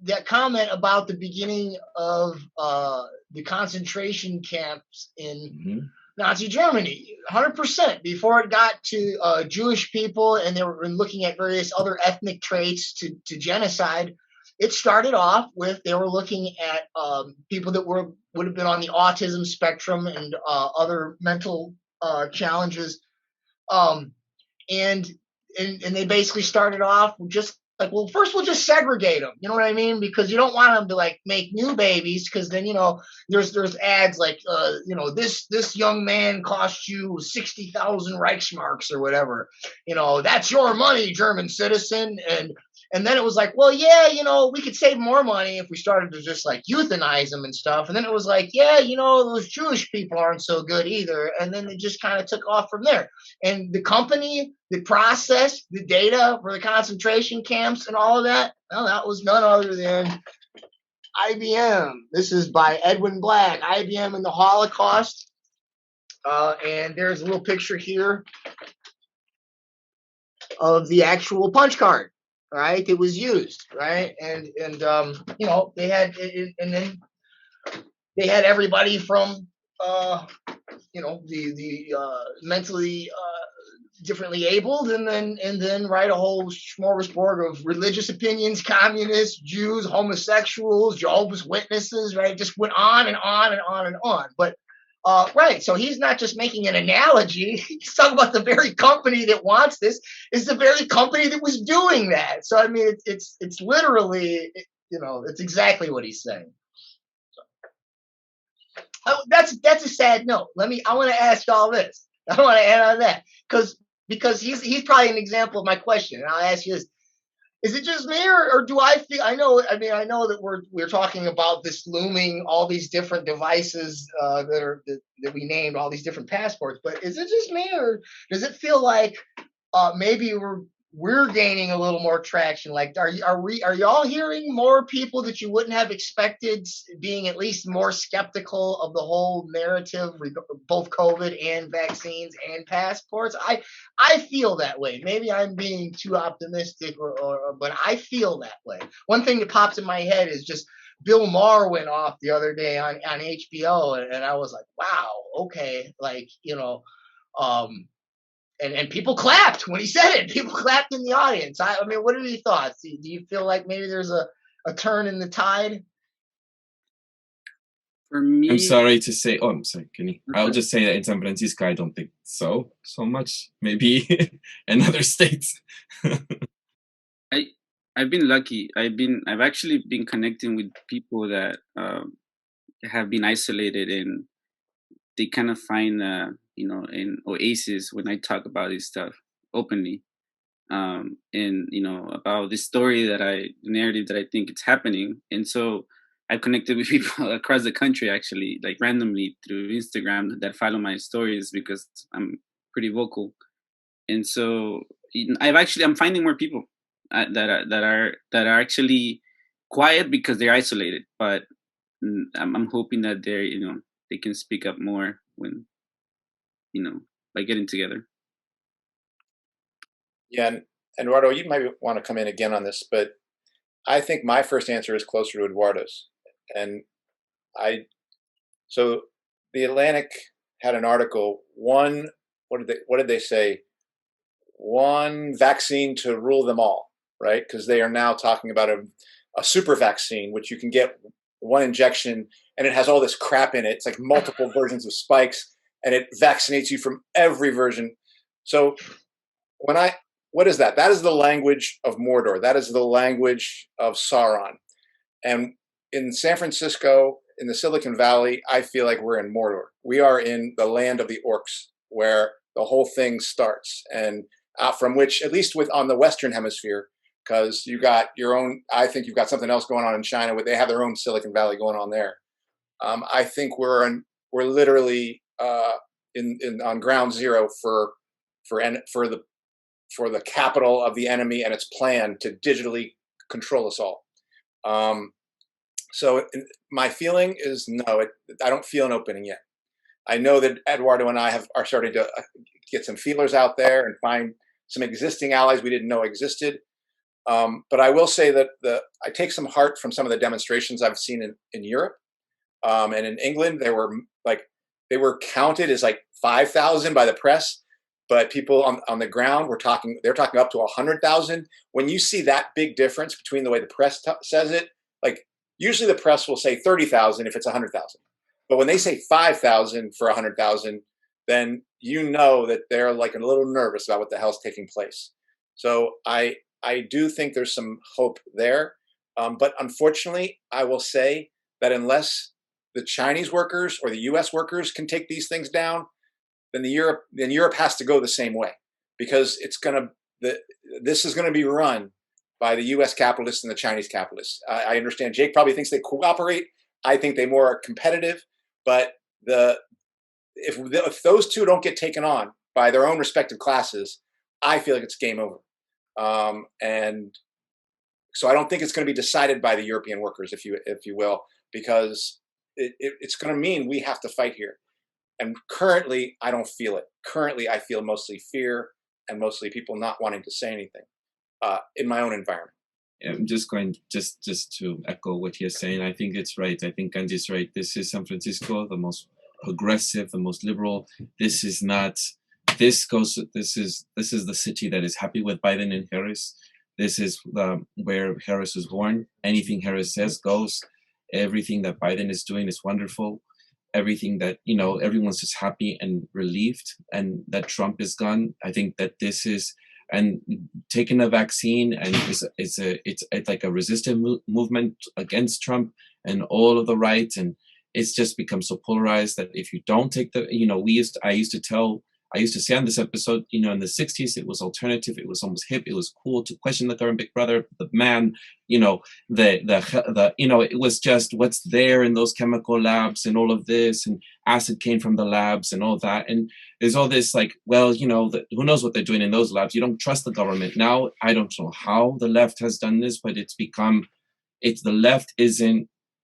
That comment about the beginning of the concentration camps in Nazi Germany, 100%. Before it got to Jewish people and they were looking at various other ethnic traits to genocide, it started off with they were looking at people that would have been on the autism spectrum and other mental challenges, and they basically started off just like, well, first we'll just segregate them. You know what I mean? Because you don't want them to like make new babies, because then there's ads like this young man cost you 60,000 Reichsmarks or whatever. That's your money, German citizen. And then it was like, well, yeah, we could save more money if we started to just like euthanize them and stuff. And then it was like, yeah, those Jewish people aren't so good either. And then it just kind of took off from there. And the company that processed the data for the concentration camps and all of that, well, that was none other than IBM. This is by Edwin Black, IBM and the Holocaust. And there's a little picture here of the actual punch card. Right, it was used, right, and they had, and then they had everybody from the mentally differently abled, and then write a whole smorgasbord of religious opinions, communists, Jews, homosexuals, Jehovah's Witnesses, right? It just went on and on and on and on, but. Right, so he's not just making an analogy. He's talking about the very company that wants this is the very company that was doing that. So I mean, it's literally, it's exactly what he's saying. So, that's a sad note. I want to ask y'all this. I want to add on that because he's probably an example of my question, and I'll ask you this: Is it just me, or do I feel? I know that we're talking about this looming, all these different devices that we named, all these different passports. But is it just me, or does it feel like maybe we're gaining a little more traction? Like, are y'all hearing more people that you wouldn't have expected being at least more skeptical of the whole narrative, both COVID and vaccines and passports? I feel that way. Maybe I'm being too optimistic, but I feel that way. One thing that pops in my head is just Bill Maher went off the other day on HBO, and I was like, wow, okay, like, and people clapped when he said it. People clapped in the audience. I mean, what are your thoughts? Do you feel like maybe there's a turn in the tide? For me, I'm sorry to say. Oh, I'm sorry, Kenny. I'll just say that in San Francisco, I don't think so much. Maybe in other states. I've been lucky. I've actually been connecting with people that have been isolated, and they kind of find an oasis when I talk about this stuff openly, and about this story the narrative that I think it's happening. And so I've connected with people across the country, actually, like randomly through Instagram, that follow my stories because I'm pretty vocal. And so I'm finding more people that are actually quiet because they're isolated, but I'm hoping that they can speak up more when by getting together. Yeah, and Eduardo, you might want to come in again on this, but I think my first answer is closer to Eduardo's. And so the Atlantic had an article, what did they say? One vaccine to rule them all, right? Because they are now talking about a super vaccine, which you can get one injection, and it has all this crap in it. It's like multiple versions of spikes, and it vaccinates you from every version. So what is that? That is the language of Mordor. That is the language of Sauron. And in San Francisco, in the Silicon Valley, I feel like we're in Mordor. We are in the land of the orcs, where the whole thing starts, and from which, at least on the Western Hemisphere, because you got your own. I think you've got something else going on in China, where they have their own Silicon Valley going on there. I think we're literally on ground zero for the capital of the enemy and its plan to digitally control us all. So my feeling is no, I don't feel an opening yet. I know that Eduardo and I are starting to get some feelers out there and find some existing allies we didn't know existed. But I will say that I take some heart from some of the demonstrations I've seen in Europe and in England. They were counted as like 5,000 by the press, but people on the ground they're talking up to 100,000. When you see that big difference between the way the press says it, like usually the press will say 30,000 if it's 100,000, but when they say 5,000 for 100,000, then you know that they're like a little nervous about what the hell's taking place. So I do think there's some hope there, but unfortunately, I will say that unless the Chinese workers or the U.S. workers can take these things down, then Europe has to go the same way, because this is going to be run by the U.S. capitalists and the Chinese capitalists. I understand Jake probably thinks they cooperate. I think they more are competitive, but if those two don't get taken on by their own respective classes, I feel like it's game over. And so I don't think it's going to be decided by the European workers, if you will, because it's going to mean we have to fight here. And currently, I don't feel it. Currently, I feel mostly fear and mostly people not wanting to say anything in my own environment. Yeah, I'm just going just to echo what you're saying. I think it's right. I think Andy's right. This is San Francisco, the most progressive, the most liberal. This is not. This is the city that is happy with Biden and Harris. This is where Harris was born. Anything Harris says goes. Everything that Biden is doing is wonderful. Everything that, everyone's just happy and relieved, and that Trump is gone. I think that this is, and taking a vaccine, and it's like a resistant movement against Trump and all of the rights, and it's just become so polarized that if you don't take I used to tell I used to say on this episode, in the 60s, it was alternative, it was almost hip, it was cool to question the government, Big Brother, the man, it was just what's there in those chemical labs and all of this, and acid came from the labs and all that. And there's all this like, well, who knows what they're doing in those labs? You don't trust the government. Now, I don't know how the left has done this, but the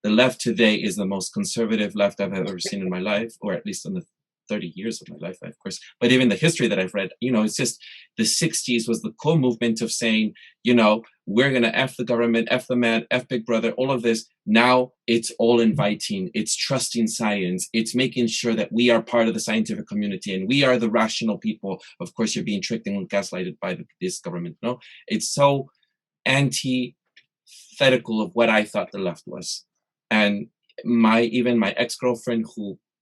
left today is the most conservative left I've ever seen in my life, or at least in the 30 years of my life, of course. But even the history that I've read, it's just the 60s was the cool movement of saying, we're going to F the government, F the man, F Big Brother, all of this. Now it's all inviting. It's trusting science. It's making sure that we are part of the scientific community and we are the rational people. Of course, you're being tricked and gaslighted by this government. No, it's so antithetical of what I thought the left was. And my ex-girlfriend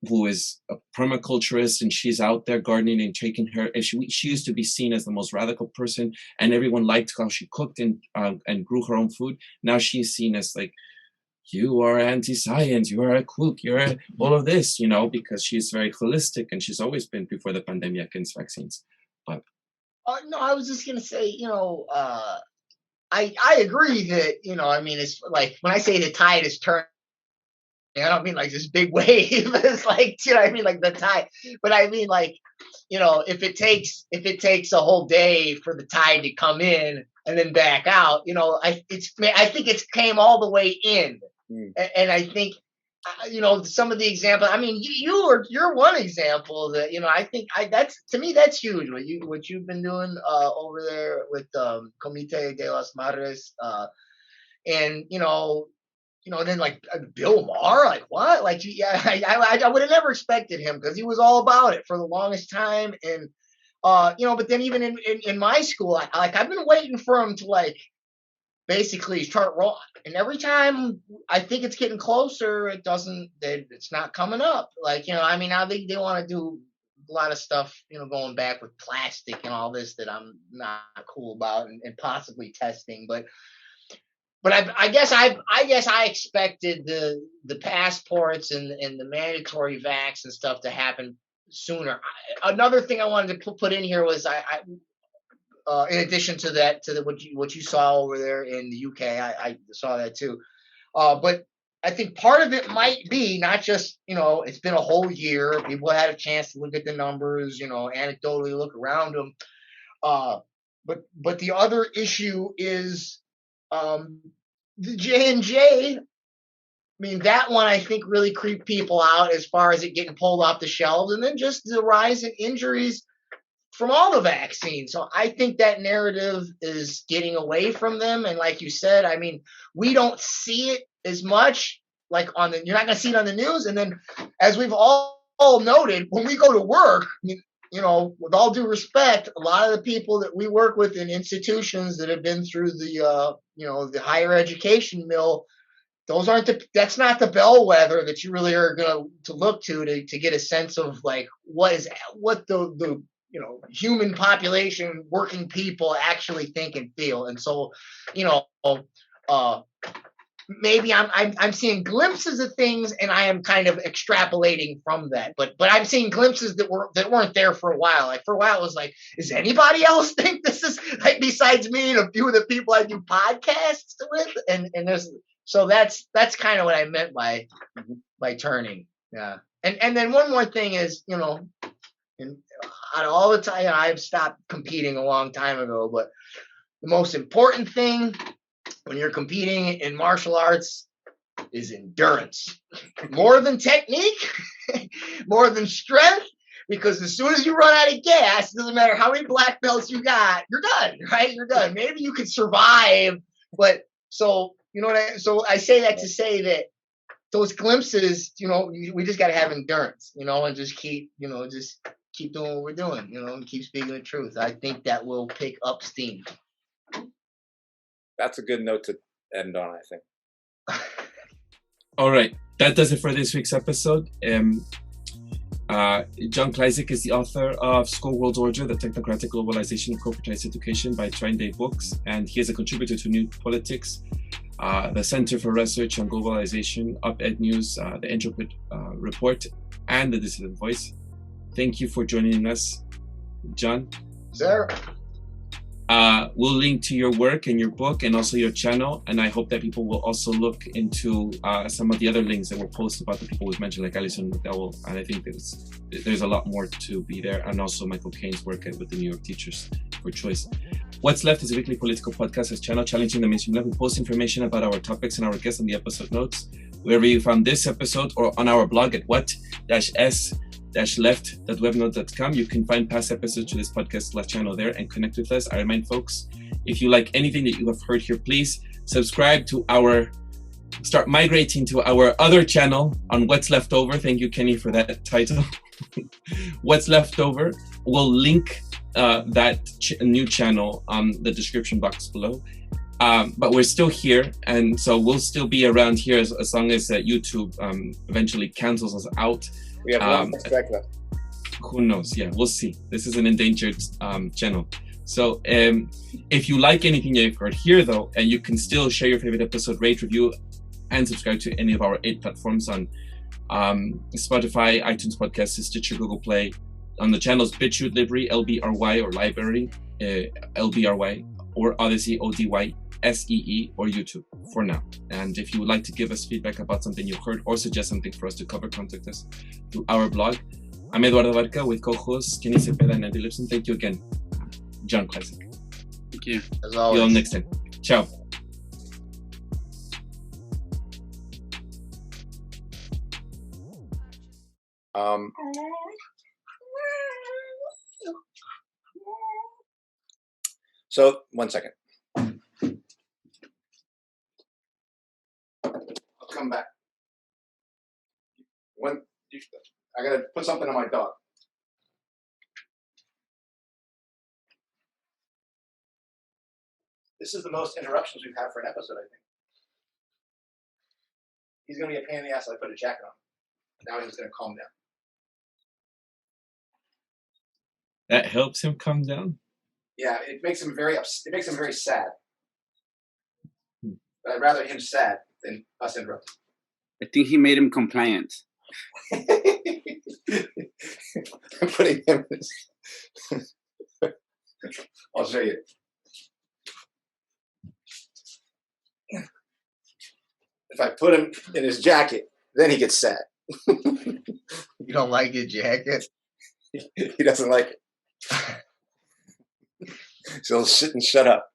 who is a permaculturist, and she's out there gardening and taking her. She used to be seen as the most radical person, and everyone liked how she cooked and grew her own food. Now she's seen as like, you are anti-science, you are a kook, you're all of this, because she's very holistic, and she's always been before the pandemic against vaccines. But no, I was just gonna say, I agree that it's like when I say the tide is turning. I don't mean like this big wave. It's like, like the tide. But I mean like, if it takes a whole day for the tide to come in and then back out, I think it's came all the way in. And I think, some of the examples. I mean, you're one example that I think that's huge. What you've been doing over there with Comité de las Madres, and then like Bill Maher, like what? Like, yeah, I would have never expected him because he was all about it for the longest time. And, but then even in my school, I've been waiting for him to like basically start rolling. And every time I think it's getting closer, it's not coming up. Like, I think they want to do a lot of stuff, going back with plastic and all this that I'm not cool about and possibly testing, But I guess I expected the passports and the mandatory vax and stuff to happen sooner. Another thing I wanted to put in here was I in addition to that, what you saw over there in the UK, I saw that too. But I think part of it might be not just it's been a whole year. People had a chance to look at the numbers, anecdotally look around them. But the other issue is the J&J. I mean, that one I think really creeped people out as far as it getting pulled off the shelves, and then just the rise in injuries from all the vaccines. So I think that narrative is getting away from them. And like you said, I mean, we don't see it as much like you're not going to see it on the news. And then as we've all noted, when we go to work, with all due respect, a lot of the people that we work with in institutions that have been through the, the higher education mill, that's not the bellwether that you really are going to look to get a sense of like what the human population, working people actually think and feel. And so, maybe I'm seeing glimpses of things, and I am kind of extrapolating from that. But I'm seeing glimpses that weren't there for a while. Like for a while, it was like, does anybody else think this is like besides me and a few of the people I do podcasts with? And that's kind of what I meant by turning. Yeah. And then one more thing is, and out of all the time, I've stopped competing a long time ago, but the most important thing when you're competing in martial arts is endurance. More than technique, more than strength, because as soon as you run out of gas, it doesn't matter how many black belts you got, you're done, right? You're done. Maybe you could survive, but so I say that to say that those glimpses, we just got to have endurance, and just keep doing what we're doing, and keep speaking the truth. I think that will pick up steam. That's a good note to end on, I think. All right. That does it for this week's episode. John Kleisick is the author of School World Order, The Technocratic Globalization of Corporatized Education by J&J Books, and he is a contributor to New Politics, the Center for Research on Globalization, Op-Ed News, the Intrepid Report, and the Dissident Voice. Thank you for joining us. John. Sir. We'll link to your work and your book and also your channel, and I hope that people will also look into some of the other links that were posted about the people we've mentioned, like Alison McDowell, and I think there's a lot more to be there, and also Michael Caine's work with the New York Teachers for Choice. What's Left is a weekly political podcast as channel challenging the mainstream left. We post information about our topics and our guests on the episode notes. Wherever you found this episode or on our blog at what-s-left.webnode.com, you can find past episodes to this podcast channel there and connect with us. I remind folks, if you like anything that you have heard here, please subscribe to start migrating to our other channel on What's Left Over. Thank you, Kenny, for that title. What's Left Over. We'll link that new channel on the description box below. But we're still here, and so we'll still be around here as long as YouTube eventually cancels us out. We have one strike left. Who knows? Yeah, we'll see. This is an endangered channel. So if you like anything you've heard here, though, and you can still share your favorite episode, rate, review, and subscribe to any of our 8 platforms on Spotify, iTunes Podcasts, Stitcher, Google Play, on the channels Bitchute, LBRY, LBRY, or Library, LBRY, or Odysee, ODYSEE, or YouTube for now. And if you would like to give us feedback about something you heard or suggest something for us to cover, contact us through our blog. I'm Eduardo Barca with co-hosts Kenny Cepeda and Andy Lipson. Thank you again, John Klyczek. Thank you. As always. See you all next time. Ciao. So 1 second. I'll come back. I gotta put something on my dog. This is the most interruptions we've had for an episode, I think. He's gonna be a pain in the ass if I put a jacket on. Now he's gonna calm down. That helps him calm down. Yeah, it makes him very it makes him very sad. But I'd rather him sad than us interrupting. I think he made him compliant. I'm putting him in his... I'll show you. If I put him in his jacket, then he gets sad. You don't like your jacket? He doesn't like it. So he'll sit and shut up.